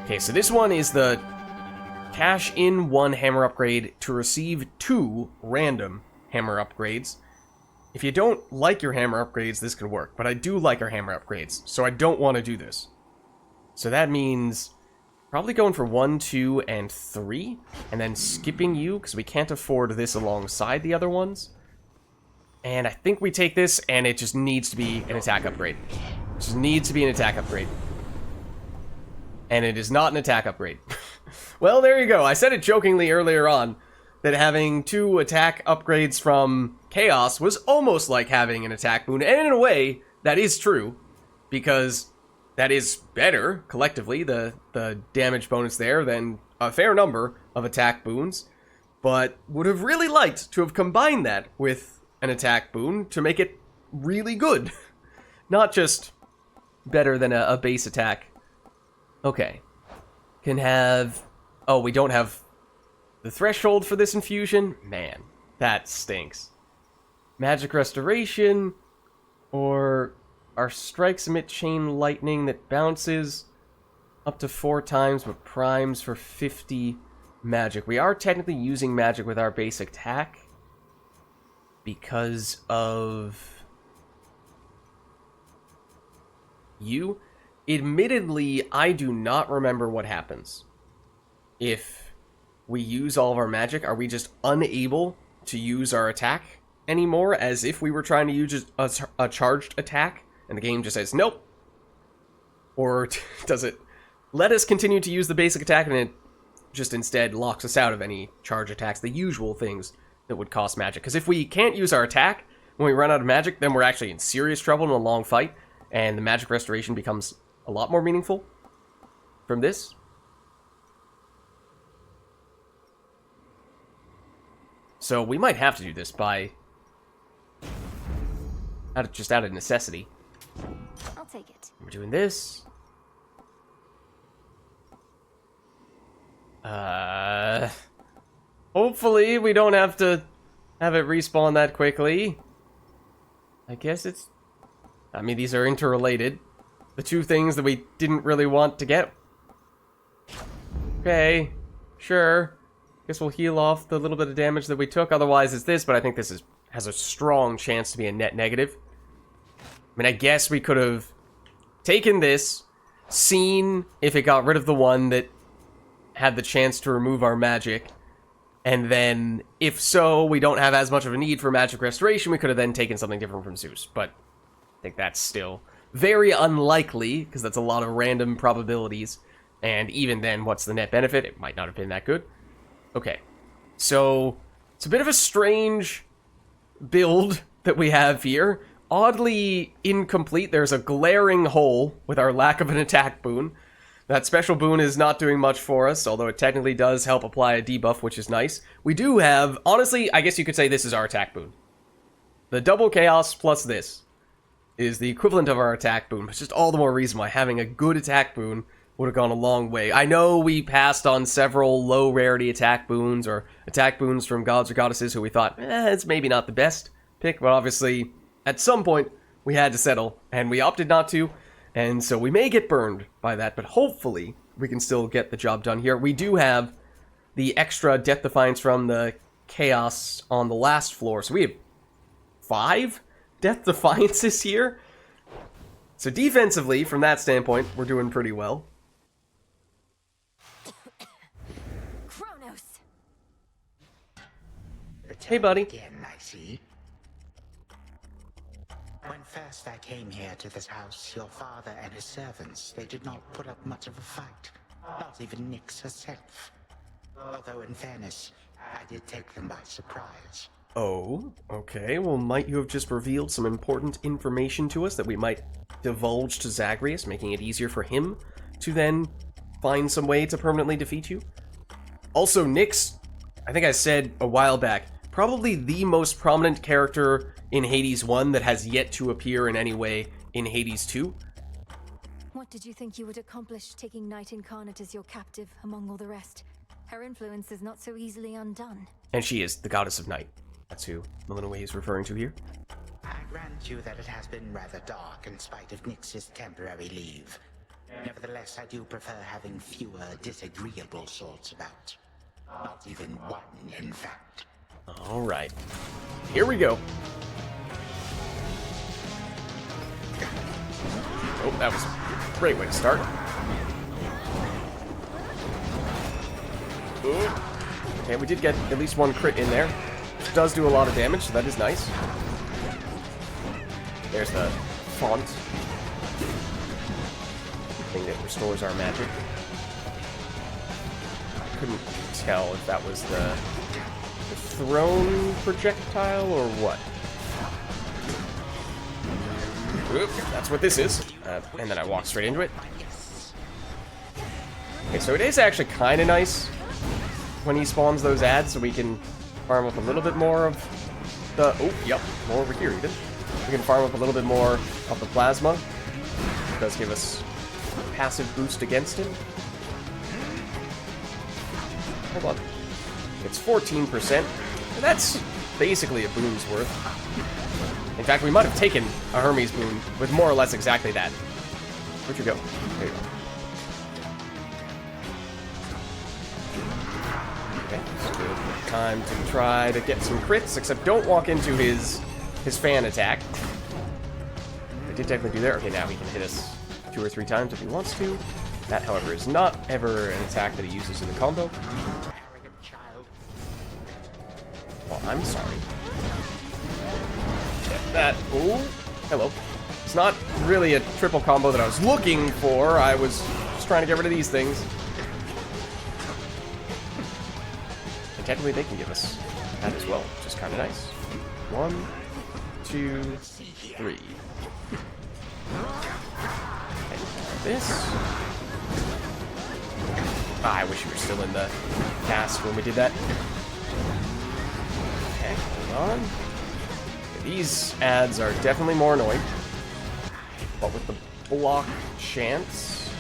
Okay, so this one is the cash in 1 hammer upgrade to receive 2 random hammer upgrades. If you don't like your hammer upgrades, this could work, but I do like our hammer upgrades, so I don't want to do this. So that means probably going for 1, 2, and 3, and then skipping you, because we can't afford this alongside the other ones. And I think we take this, and it just needs to be an attack upgrade. It just needs to be an attack upgrade. And it is not an attack upgrade. Well, there you go. I said it jokingly earlier on, that having 2 attack upgrades from Chaos was almost like having an attack boon. And in a way, that is true, because that is better, collectively, the damage bonus there, than a fair number of attack boons. But would have really liked to have combined that with an attack boon to make it really good. Not just better than a base attack. Okay. Can have... Oh, we don't have the threshold for this infusion? Man, that stinks. Magic Restoration, or our strikes emit chain lightning that bounces up to 4 times but primes for 50 magic. We are technically using magic with our basic attack because of you. Admittedly, I do not remember what happens if we use all of our magic. Are we just unable to use our attack anymore, as if we were trying to use a charged attack, and the game just says, nope? Or does it let us continue to use the basic attack, and it just instead locks us out of any charge attacks, the usual things that would cost magic? Because if we can't use our attack when we run out of magic, then we're actually in serious trouble in a long fight, and the magic restoration becomes a lot more meaningful from this. So we might have to do this by just out of necessity. I'll take it. We're doing this. Hopefully we don't have to have it respawn that quickly. I guess it's... I mean, these are interrelated. The two things that we didn't really want to get. Okay, sure. Guess we'll heal off the little bit of damage that we took. Otherwise, it's this, but I think this has a strong chance to be a net negative. I mean, I guess we could have taken this, seen if it got rid of the one that had the chance to remove our magic, and then, if so, we don't have as much of a need for magic restoration, we could have then taken something different from Zeus. But I think that's still very unlikely, because that's a lot of random probabilities. And even then, what's the net benefit? It might not have been that good. Okay, so it's a bit of a strange build that we have here. Oddly incomplete. There's a glaring hole with our lack of an attack boon. That special boon is not doing much for us, although it technically does help apply a debuff, which is nice. We do have, honestly, I guess you could say this is our attack boon. The double chaos plus this is the equivalent of our attack boon, but just all the more reason why having a good attack boon would have gone a long way. I know we passed on several low rarity attack boons, or attack boons from gods or goddesses who we thought, it's maybe not the best pick, but obviously, at some point, we had to settle, and we opted not to, and so we may get burned by that, but hopefully, we can still get the job done here. We do have the extra Death Defiance from the Chaos on the last floor, so we have 5 Death Defiances here. So defensively, from that standpoint, we're doing pretty well. Hey, buddy. Again, I see. When first I came here to this house, your father and his servants, they did not put up much of a fight. Not even Nyx herself. Although, in fairness, I did take them by surprise. Oh, okay. Well, might you have just revealed some important information to us that we might divulge to Zagreus, making it easier for him to then find some way to permanently defeat you? Also, Nyx, I think I said a while back, probably the most prominent character in Hades 1 that has yet to appear in any way in Hades 2. What did you think you would accomplish taking Night Incarnate as your captive among all the rest? Her influence is not so easily undone. And she is the goddess of night. That's who Melinoway is referring to here. I grant you that it has been rather dark in spite of Nyx's temporary leave. Nevertheless, I do prefer having fewer disagreeable sorts about. Not even one, in fact. Alright. Here we go. Oh, that was a great way to start. Ooh. Okay, we did get at least one crit in there. Which does do a lot of damage, so that is nice. There's the font. Thing that restores our magic. I couldn't tell if that was the thrown projectile or what. Oop, that's what this is. And then I walk straight into it. Okay, so it is actually kind of nice when he spawns those ads, so we can farm up a little bit more of the... Oh, yep, more over here even. We can farm up a little bit more of the plasma. It does give us a passive boost against him. Hold on. It's 14%. And that's basically a boon's worth. In fact, we might have taken a Hermes boon with more or less exactly that. Where'd you go? There you go. Okay, so good time to try to get some crits, except don't walk into his fan attack. I did technically do there. Okay, now he can hit us 2 or 3 times if he wants to. That, however, is not ever an attack that he uses in the combo. Well, I'm sorry. Get that. Ooh, hello. It's not really a triple combo that I was looking for. I was just trying to get rid of these things. And technically, they can give us that as well, which is kind of nice. 1, 2, 3. And this. Ah, I wish you were still in the cast when we did that. Okay, hold on. Okay, these ads are definitely more annoying. But with the block chance...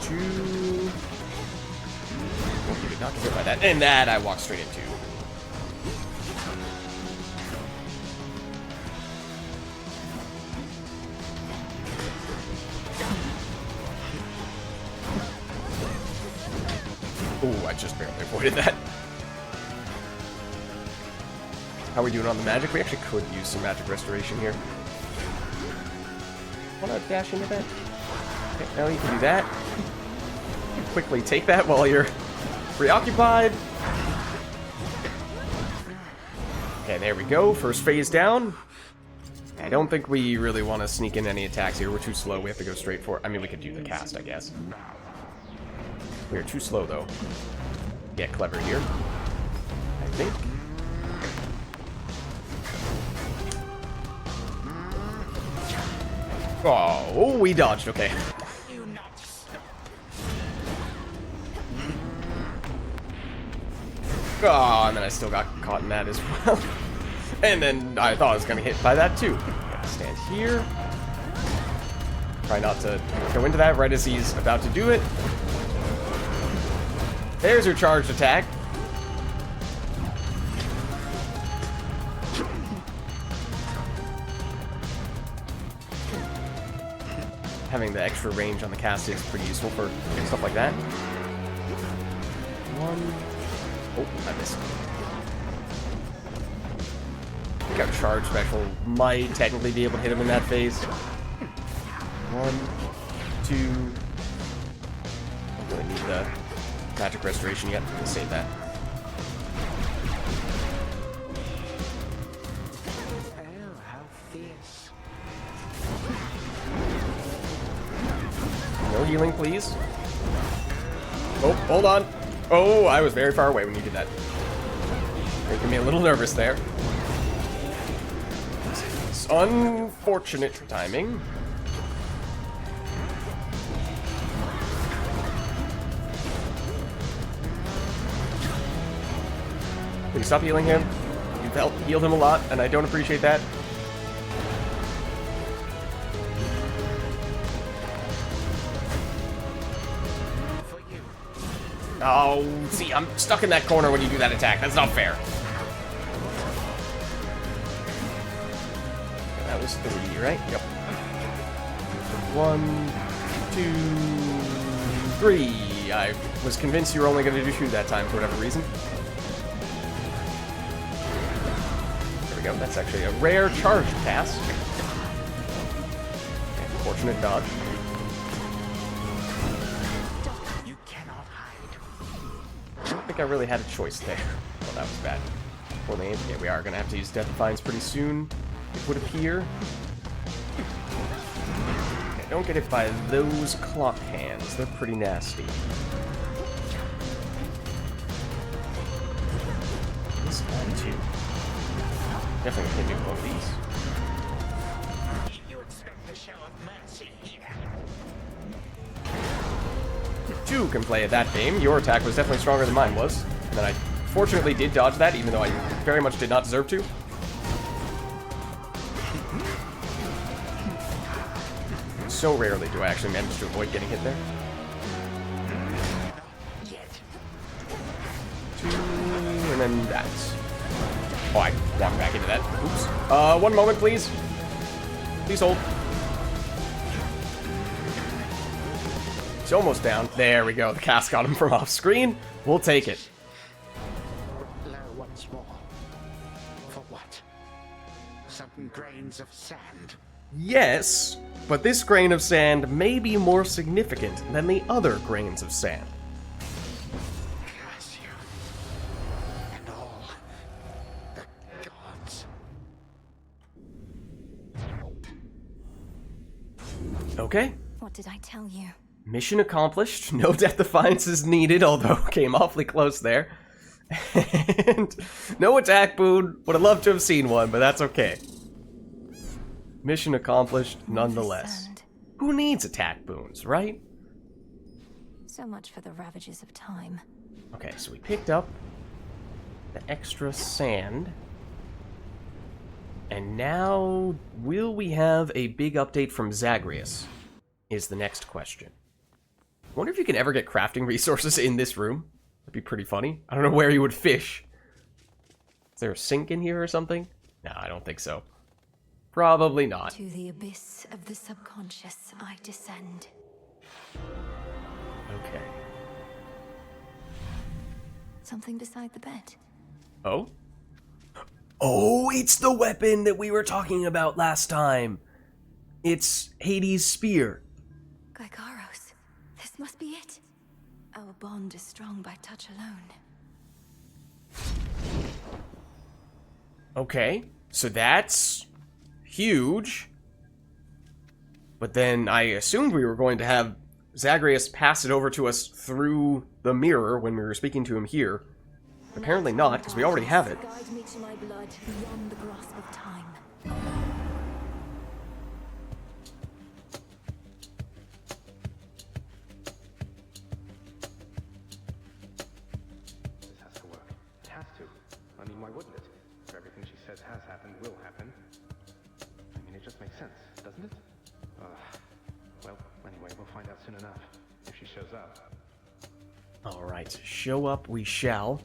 2... Not get hit by that. And that I walked straight into. Ooh, I just barely avoided that. How are we doing on the magic? We actually could use some magic restoration here. Wanna dash into that? Okay, now you can do that. Quickly take that while you're preoccupied. Okay, there we go. First phase down. I don't think we really want to sneak in any attacks here. We're too slow. We have to go straight for it. I mean, we could do the cast, I guess. We are too slow, though. Get clever here, I think. Oh, we dodged. Okay. Oh, and then I still got caught in that as well. And then I thought I was going to hit by that, too. Gotta stand here. Try not to go into that right as he's about to do it. There's your charged attack. Having the extra range on the cast is pretty useful for stuff like that. One. Oh, I missed. I think our charge special might technically be able to hit him in that phase. 1, 2. Don't really need the magic restoration yet. We'll save that. Oh, how fierce. No healing, please. Oh, hold on. Oh, I was very far away when you did that. Making me a little nervous there. It's unfortunate timing. Please stop healing him. You've healed him a lot, and I don't appreciate that. Oh, see, I'm stuck in that corner when you do that attack. That's not fair. That was 3, right? Yep. 1, 2, 3. I was convinced you were only going to do 2 that time for whatever reason. There we go. That's actually a rare charge cast. Fortunate dodge. I don't think I really had a choice there. Well, that was bad. Poor name. Yeah, we are going to have to use Death Defiance pretty soon, it would appear. Okay, don't get hit by those clock hands. They're pretty nasty. This one, too. Definitely hit me with one of these. You expect a show of mercy here. 2 can play at that game. Your attack was definitely stronger than mine was. And then I fortunately did dodge that, even though I very much did not deserve to. So rarely do I actually manage to avoid getting hit there. 2, and then that. Oh, I walked back into that. Oops. 1 moment, please. Please hold. It's almost down. There we go. The cast got him from off screen. We'll take it. Low once more. For what? Some grains of sand. Yes, but this grain of sand may be more significant than the other grains of sand. Curse you. And all the gods. Okay. What did I tell you? Mission accomplished. No Death Defiance is needed, although came awfully close there. And no attack boon. Would have loved to have seen one, but that's okay. Mission accomplished nonetheless. Who needs attack boons, right? So much for the ravages of time. Okay, so we picked up the extra sand. And now, will we have a big update from Zagreus? Is the next question. I wonder if you can ever get crafting resources in this room. That'd be pretty funny. I don't know where you would fish. Is there a sink in here or something? No, I don't think so. Probably not. To the abyss of the subconscious I descend. Okay. Something beside the bed. Oh? Oh, it's the weapon that we were talking about last time. It's Hades' spear. Gygaros, this must be it. Our bond is strong by touch alone. Okay, so that's huge. But then I assumed we were going to have Zagreus pass it over to us through the mirror when we were speaking to him here. Apparently not, because we already have it. Guide me to my blood beyond the grasp of time. This has to work. It has to. I mean, why wouldn't it? If everything she says has happened will happen. I mean, it just makes sense, doesn't it? Well, anyway, we'll find out soon enough. If she shows up. Alright, show up we shall.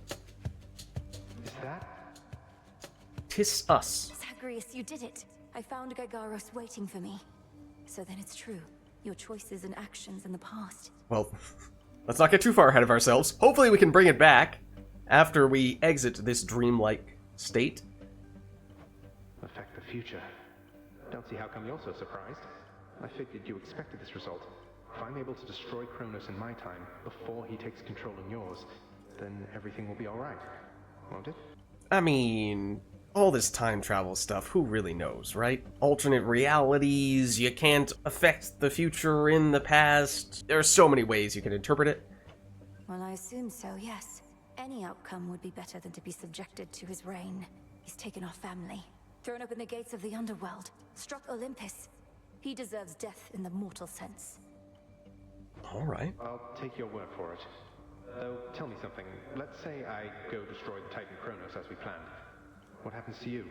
Is that? 'Tis us. Zagreus, you did it. I found Gygaros waiting for me. So then it's true. Your choices and actions in the past. Well, let's not get too far ahead of ourselves. Hopefully we can bring it back after we exit this dreamlike state. Affect the future. Don't see how come you're so surprised. I figured you expected this result. If I'm able to destroy Kronos in my time before he takes control in yours, then everything will be alright. Won't it? I mean, all this time travel stuff, who really knows, right? Alternate realities, you can't affect the future in the past. There are so many ways you can interpret it. Well, I assume so, yes. Any outcome would be better than to be subjected to his reign. He's taken our family, thrown open the gates of the underworld, struck Olympus. He deserves death in the mortal sense. Alright. I'll take your word for it. Though, tell me something. Let's say I go destroy the Titan Kronos as we planned. What happens to you?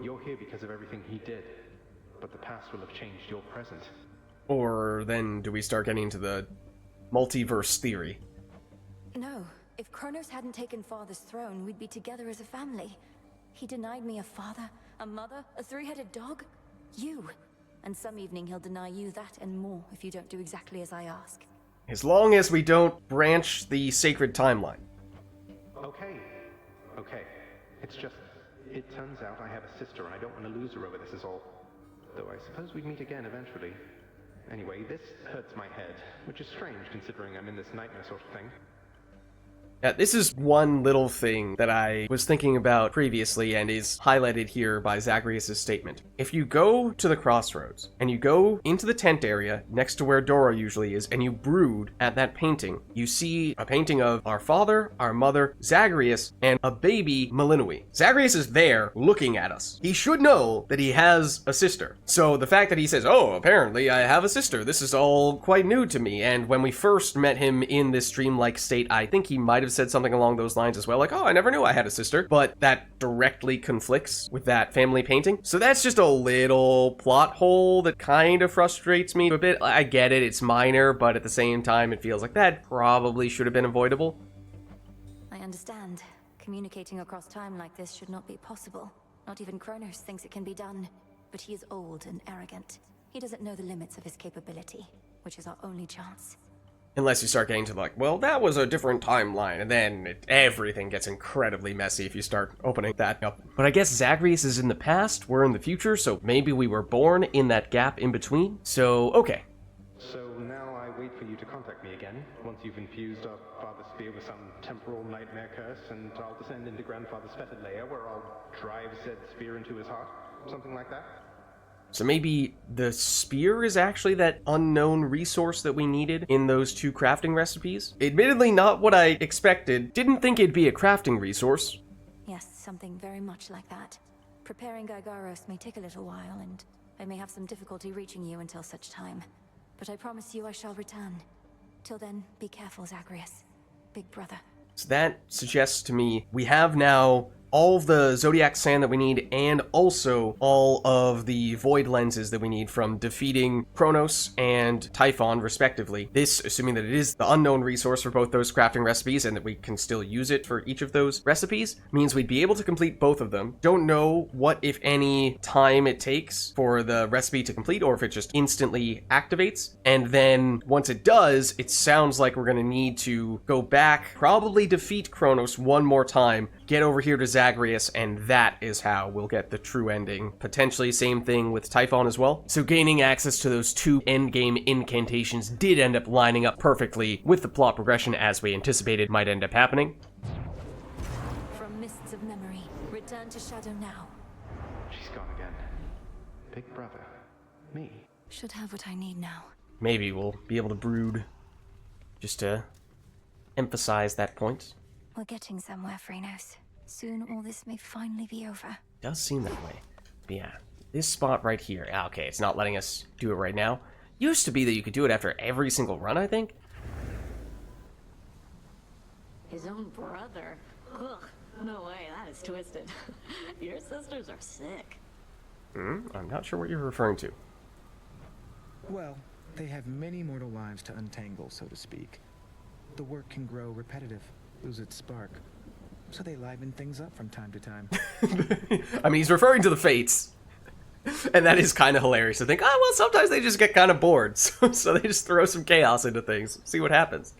You're here because of everything he did, but the past will have changed your present. Or then do we start getting into the multiverse theory? No. If Kronos hadn't taken Father's throne, we'd be together as a family. He denied me a father, a mother, a three-headed dog. You. And some evening he'll deny you that and more if you don't do exactly as I ask. As long as we don't branch the sacred timeline. Okay. It's just, it turns out I have a sister and I don't want to lose her over this is all. Though I suppose we'd meet again eventually. Anyway, this hurts my head, which is strange considering I'm in this nightmare sort of thing. Yeah, this is one little thing that I was thinking about previously and is highlighted here by Zagreus' statement. If you go to the crossroads and you go into the tent area next to where Dora usually is and you brood at that painting, you see a painting of our father, our mother, Zagreus, and a baby Malinui. Zagreus is there looking at us. He should know that he has a sister. So the fact that he says, oh, apparently I have a sister, this is all quite new to me. And when we first met him in this dreamlike state, I think he might have said something along those lines as well, like, oh, I never knew I had a sister, but that directly conflicts with that family painting. So that's just a little plot hole that kind of frustrates me a bit. I get it, it's minor, but at the same time, it feels like that probably should have been avoidable. I understand. Communicating across time like this should not be possible. Not even Kronos thinks it can be done. But he is old and arrogant. He doesn't know the limits of his capability, which is our only chance. Unless you start getting to like, well, that was a different timeline, and then everything gets incredibly messy if you start opening that up. But I guess Zagreus is in the past, we're in the future, so maybe we were born in that gap in between. So, okay. So now I wait for you to contact me again, once you've infused our father's spear with some temporal nightmare curse, and I'll descend into Grandfather's fetid lair, where I'll drive said spear into his heart. Something like that? So maybe the spear is actually that unknown resource that we needed in those two crafting recipes? Admittedly, not what I expected. Didn't think it'd be a crafting resource. Yes, something very much like that. Preparing Gygaros may take a little while, and I may have some difficulty reaching you until such time. But I promise you I shall return. Till then, be careful, Zagreus. Big brother. So that suggests to me we have now all of the Zodiac Sand that we need, and also all of the Void Lenses that we need from defeating Kronos and Typhon, respectively. This, assuming that it is the unknown resource for both those crafting recipes and that we can still use it for each of those recipes, means we'd be able to complete both of them. Don't know what, if any, time it takes for the recipe to complete, or if it just instantly activates. And then once it does, it sounds like we're going to need to go back, probably defeat Kronos one more time, get over here to Zagreus, and that is how we'll get the true ending. Potentially same thing with Typhon as well. So gaining access to those two endgame incantations did end up lining up perfectly with the plot progression as we anticipated might end up happening. From mists of memory, return to shadow now. She's gone again. Big brother. Me. Should have what I need now. Maybe we'll be able to brood, just to emphasize that point. We're getting somewhere, Phrynos. Soon all this may finally be over. Does seem that way. But yeah, this spot right here. Okay, it's not letting us do it right now. Used to be that you could do it after every single run, I think. His own brother? Ugh, no way, that is twisted. Your sisters are sick. I'm not sure what you're referring to. Well, they have many mortal lives to untangle, so to speak. The work can grow repetitive, lose its spark. So they liven things up from time to time. I mean, he's referring to the Fates. And that is kind of hilarious to think, oh, well, sometimes they just get kind of bored. So they just throw some chaos into things, see what happens.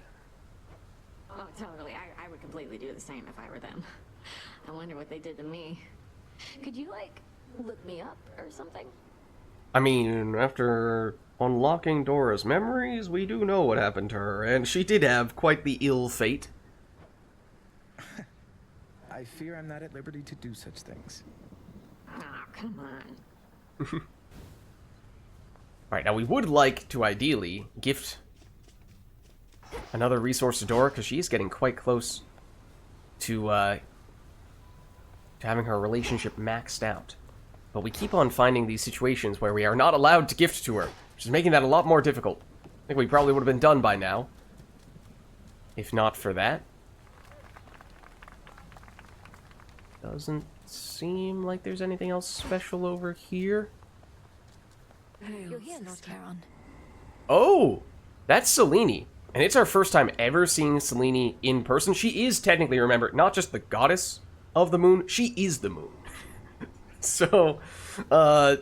Oh, totally. I would completely do the same if I were them. I wonder what they did to me. Could you, like, look me up or something? I mean, after unlocking Dora's memories, we do know what happened to her, and she did have quite the ill fate. I fear I'm not at liberty to do such things. Oh, come on. Alright, now we would like to ideally gift another resource to Dora, because she is getting quite close to having her relationship maxed out. But we keep on finding these situations where we are not allowed to gift to her, which is making that a lot more difficult. I think we probably would have been done by now, if not for that. Doesn't seem like there's anything else special over here. You're here, Lord Charon. Oh, that's Selene. And it's our first time ever seeing Selene in person. She is technically, remember, not just the goddess of the moon, she is the moon. So,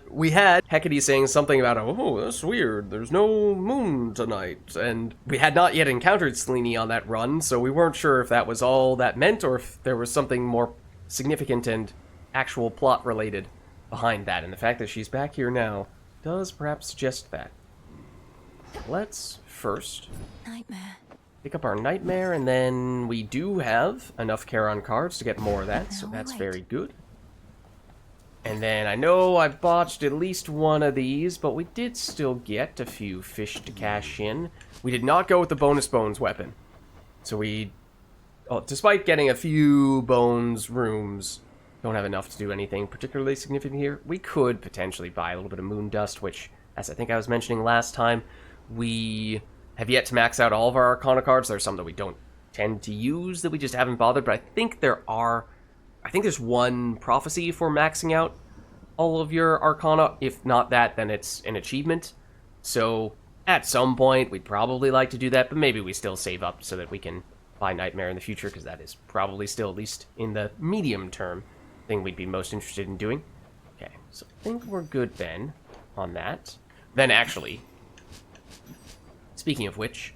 we had Hecate saying something about, oh, that's weird, there's no moon tonight. And we had not yet encountered Selene on that run, so we weren't sure if that was all that meant or if there was something more significant and actual plot related behind that. And the fact that she's back here now does perhaps suggest that. Let's first Nightmare. pick up our Nightmare, and then we do have enough Charon cards to get more of that, so that's very good. And then I know I botched at least one of these, but we did still get a few fish to cash in. We did not go with the bonus bones weapon. So we, despite getting a few bones rooms, don't have enough to do anything particularly significant here. We could potentially buy a little bit of moon dust, which, as I think I was mentioning last time, we have yet to max out all of our Arcana cards. There's some that we don't tend to use that we just haven't bothered, but I think there's one prophecy for maxing out all of your Arcana. If not that, then it's an achievement. So at some point, we'd probably like to do that, but maybe we still save up so that we can buy Nightmare in the future, because that is probably still, at least in the medium term, thing we'd be most interested in doing. Okay, so I think we're good then on that. Then actually, speaking of which,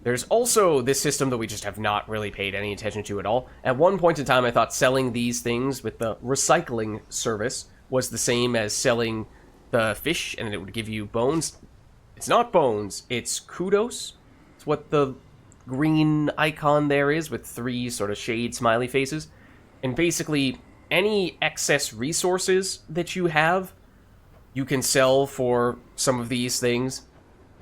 there's also this system that we just have not really paid any attention to at all. At one point in time, I thought selling these things with the recycling service was the same as selling the fish, and it would give you bones. It's not bones, it's kudos. It's what the green icon there is, with 3 sort of shade smiley faces. And basically, any excess resources that you have, you can sell for some of these things.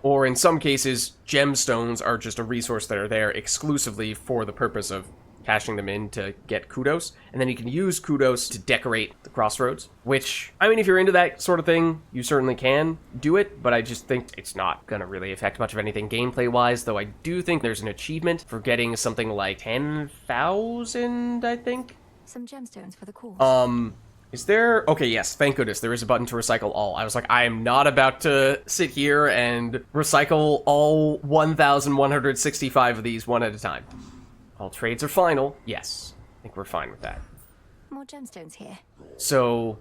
Or in some cases, gemstones are just a resource that are there exclusively for the purpose of cashing them in to get kudos. And then you can use kudos to decorate the crossroads, which, I mean, if you're into that sort of thing, you certainly can do it, but I just think it's not going to really affect much of anything gameplay-wise, though I do think there's an achievement for getting something like 10,000, I think, Some gemstones for the cause. Is there... Okay, yes, thank goodness, there is a button to recycle all. I was like, I am not about to sit here and recycle all 1,165 of these one at a time. All trades are final. Yes, I think we're fine with that. More gemstones here. So,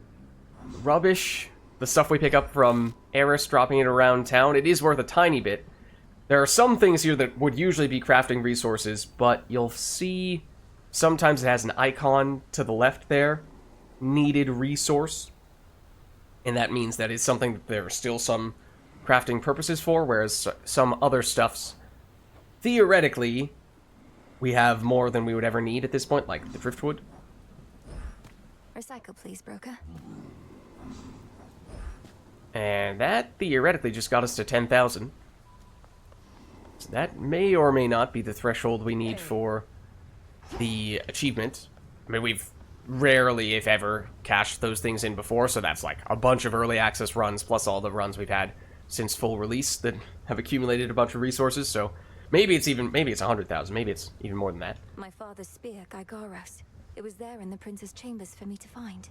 rubbish, the stuff we pick up from Eris, dropping it around town, it is worth a tiny bit. There are some things here that would usually be crafting resources, but you'll see sometimes it has an icon to the left there, needed resource, and that means that it's something that there are still some crafting purposes for, whereas some other stuffs, theoretically, we have more than we would ever need at this point, like the driftwood. Recycle, please, broker. And that theoretically just got us to 10,000. So that may or may not be the threshold we need for the achievement. I mean, we've rarely, if ever, cashed those things in before, so that's like a bunch of early access runs, plus all the runs we've had since full release that have accumulated a bunch of resources, so maybe it's 100,000, maybe it's even more than that. My father's spear, Gygaros. It was there in the prince's chambers for me to find.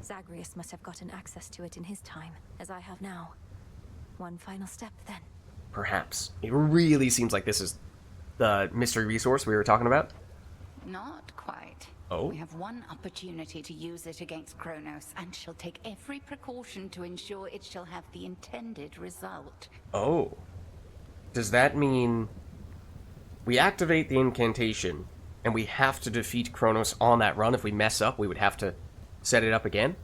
Zagreus must have gotten access to it in his time, as I have now. One final step, then. Perhaps. It really seems like this is the mystery resource we were talking about. Not quite. Oh? We have one opportunity to use it against Kronos, and she'll take every precaution to ensure it shall have the intended result. Oh. Does that mean we activate the incantation, and we have to defeat Kronos on that run? If we mess up, we would have to set it up again?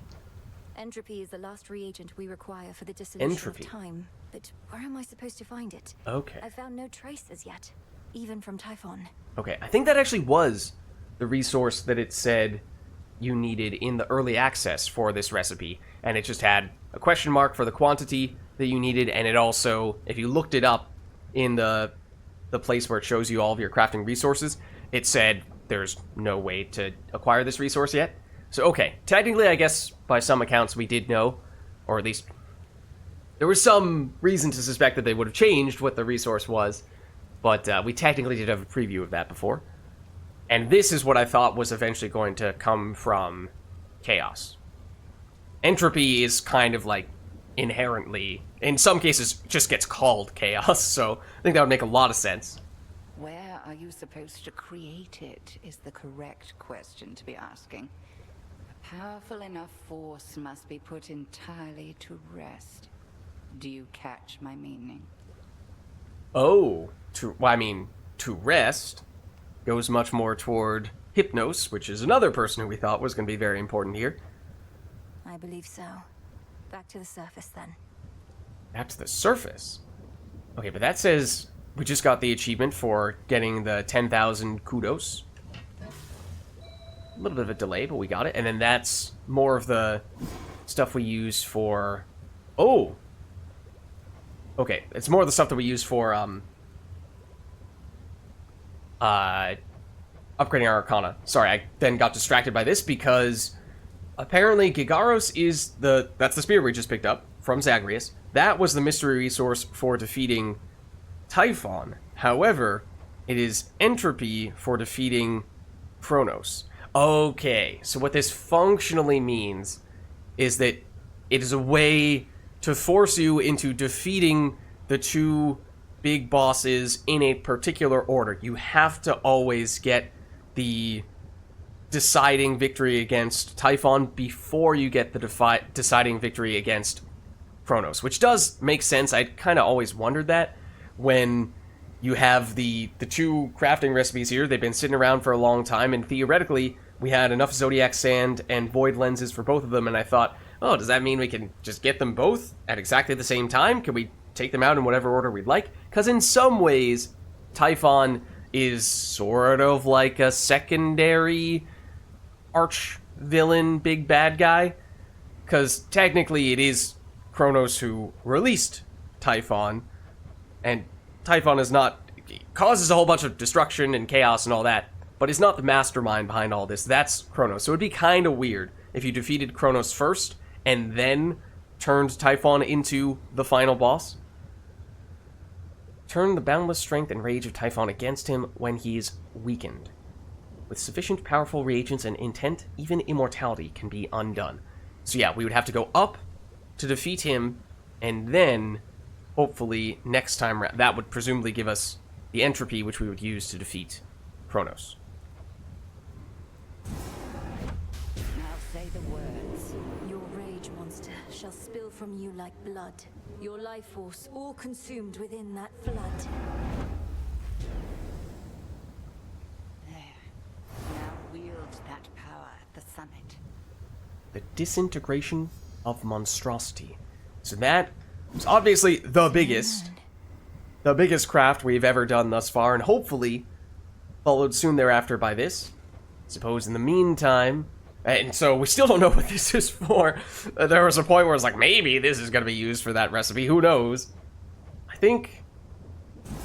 Entropy is the last reagent we require for the dissolution Entropy. of time. But where am I supposed to find it? Okay. I found no trace as yet, even from Typhon. Okay, I think that actually was the resource that it said you needed in the early access for this recipe, and it just had a question mark for the quantity that you needed, and it also, if you looked it up in the place where it shows you all of your crafting resources, it said there's no way to acquire this resource yet. So, okay, technically, I guess, by some accounts, we did know, or at least there was some reason to suspect that they would have changed what the resource was, but we technically did have a preview of that before. And this is what I thought was eventually going to come from chaos. Entropy is kind of like inherently, in some cases, just gets called chaos, so I think that would make a lot of sense. Where are you supposed to create it is the correct question to be asking. A powerful enough force must be put entirely to rest. Do you catch my meaning? Oh, to rest goes much more toward Hypnos, which is another person who we thought was going to be very important here. I believe so. Back to the surface, then. Back to the surface? Okay, but that says we just got the achievement for getting the 10,000 kudos. A little bit of a delay, but we got it. And then that's more of the stuff we use for... Oh! Okay, it's more of the stuff that we use for, upgrading our Arcana. Sorry, I then got distracted by this because apparently Gygaros is that's the spear we just picked up from Zagreus. That was the mystery resource for defeating Typhon. However, it is Entropy for defeating Kronos. Okay, so what this functionally means is that it is a way to force you into defeating the two big bosses in a particular order. You have to always get the deciding victory against Typhon before you get the deciding victory against Kronos, which does make sense. I kind of always wondered that when you have the two crafting recipes here. They've been sitting around for a long time, and theoretically we had enough Zodiac Sand and Void Lenses for both of them, and I thought, oh, does that mean we can just get them both at exactly the same time? Can we take them out in whatever order we'd like? Because in some ways, Typhon is sort of like a secondary arch-villain big bad guy. Because technically it is Kronos who released Typhon, and Typhon is not... causes a whole bunch of destruction and chaos and all that, but is not the mastermind behind all this. That's Kronos. So it'd be kind of weird if you defeated Kronos first and then turned Typhon into the final boss. Turn the boundless strength and rage of Typhon against him when he's weakened. With sufficient powerful reagents and intent, even immortality can be undone. So yeah, we would have to go up to defeat him, and then, hopefully, next time that would presumably give us the entropy which we would use to defeat Kronos. Now say the words. Your rage monster shall spill from you like blood. Your life force all consumed within that flood. There. Now wield that power at the summit. The disintegration of monstrosity. So that is obviously the biggest craft we've ever done thus far, and hopefully followed soon thereafter by this. Suppose in the meantime, and so we still don't know what this is for. There was a point where it's like, maybe this is going to be used for that recipe, who knows? I think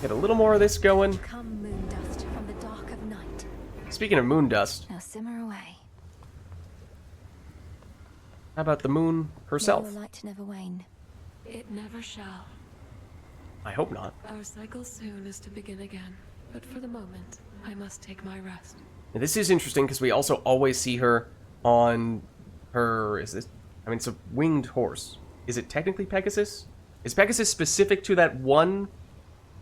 get a little more of this going. Come moon dust from the dark of night. Speaking of moon dust, Now simmer away. how about the moon herself? May your light never wane. It never shall. I hope not. Our cycle soon is to begin again, but for the moment, I must take my rest. And this is interesting because we also always see her on her, it's a winged horse. Is it technically Pegasus? Is Pegasus specific to that one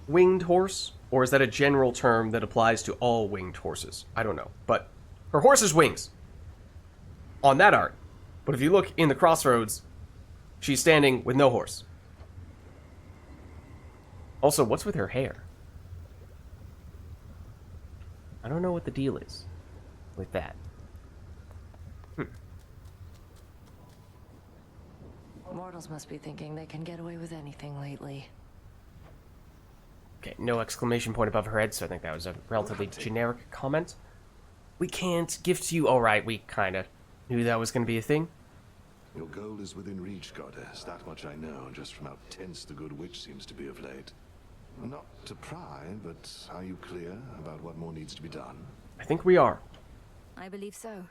winged horse? Or is that a general term that applies to all winged horses? I don't know. But her horse has wings on that art. But if you look in the Crossroads, she's standing with no horse. Also, what's with her hair? I don't know what the deal is with that. Mortals must be thinking they can get away with anything lately. Okay, no exclamation point above her head, so I think that was a relatively generic comment. We can't gift you. Alright, we kinda knew that was gonna be a thing. Your goal is within reach, goddess. That much I know, just from how tense the good witch seems to be of late. Not to pry, but are you clear about what more needs to be done? I think we are. I believe so.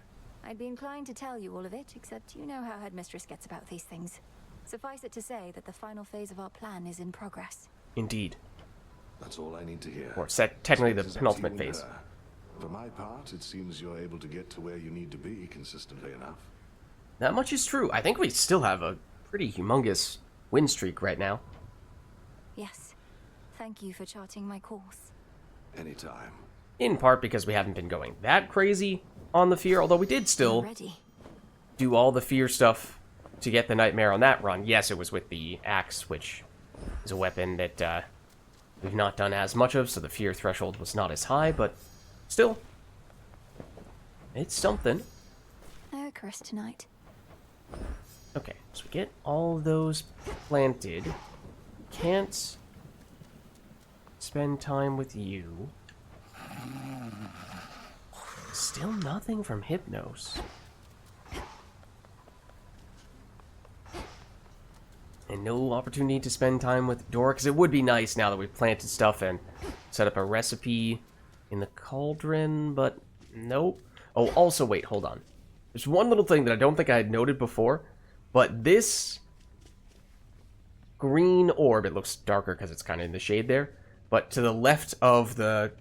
I'd be inclined to tell you all of it, except you know how Headmistress gets about these things. Suffice it to say that the final phase of our plan is in progress. Indeed. That's all I need to hear. Or technically the This is up to penultimate you and phase. her. For my part, it seems you're able to get to where you need to be consistently enough. That much is true. I think we still have a pretty humongous win streak right now. Yes. Thank you for charting my course. Anytime. In part because we haven't been going that crazy on the fear, although we did still do all the fear stuff to get the nightmare on that run. Yes, it was with the axe, which is a weapon that we've not done as much of, so the fear threshold was not as high, but still, it's something. No curse tonight. Okay, so we get all of those planted. Can't spend time with you. Still nothing from Hypnos. And no opportunity to spend time with Dora, because it would be nice now that we've planted stuff and set up a recipe in the cauldron, but nope. Oh, also, wait, hold on. There's one little thing that I don't think I had noted before, but this green orb, it looks darker because it's kind of in the shade there, but to the left of the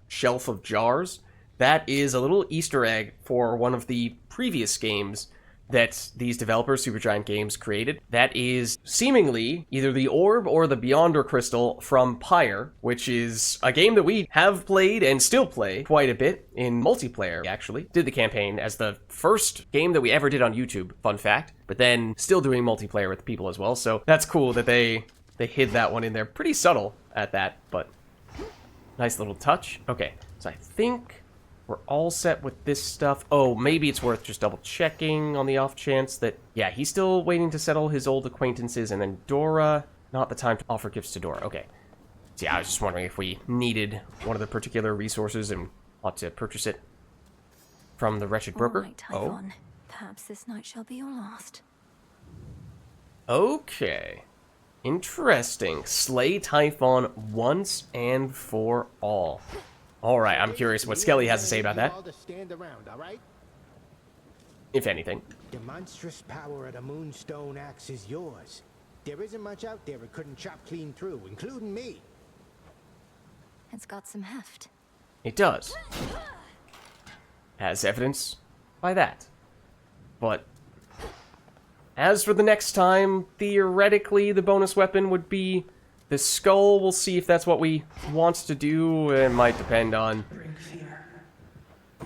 shelf of jars, that is a little Easter egg for one of the previous games that these developers, Supergiant Games, created. That is seemingly either the orb or the Beyonder Crystal from Pyre, which is a game that we have played and still play quite a bit in multiplayer, actually. Did the campaign as the first game that we ever did on YouTube, fun fact, but then still doing multiplayer with people as well, so that's cool that they hid that one in there. Pretty subtle at that, but nice little touch. Okay, so I think we're all set with this stuff. Oh, maybe it's worth just double checking on the off chance that, yeah, he's still waiting to settle his old acquaintances, and then Dora, not the time to offer gifts to Dora. Okay. So yeah, I was just wondering if we needed one of the particular resources and ought to purchase it from the wretched broker. Right, Typhon. Perhaps this night shall be your last. Okay. Interesting. Slay Typhon once and for all. Alright, I'm curious what Skelly has to say about that. If anything. The monstrous power of the Moonstone Axe is yours. There isn't much out there it couldn't chop clean through, including me. It's got some heft. It does. as evidenced by that. But as for the next time, theoretically the bonus weapon would be the skull. We'll see if that's what we want to do. It might depend on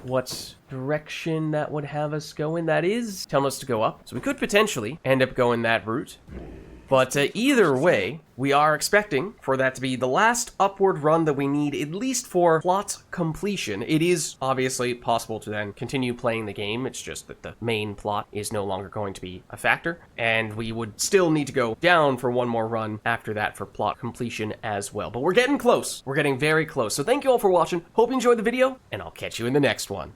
what direction that would have us go in. That is telling us to go up, so we could potentially end up going that route. But either way, we are expecting for that to be the last upward run that we need, at least for plot completion. It is obviously possible to then continue playing the game. It's just that the main plot is no longer going to be a factor, and we would still need to go down for one more run after that for plot completion as well. But we're getting close. We're getting very close. So thank you all for watching. Hope you enjoyed the video, and I'll catch you in the next one.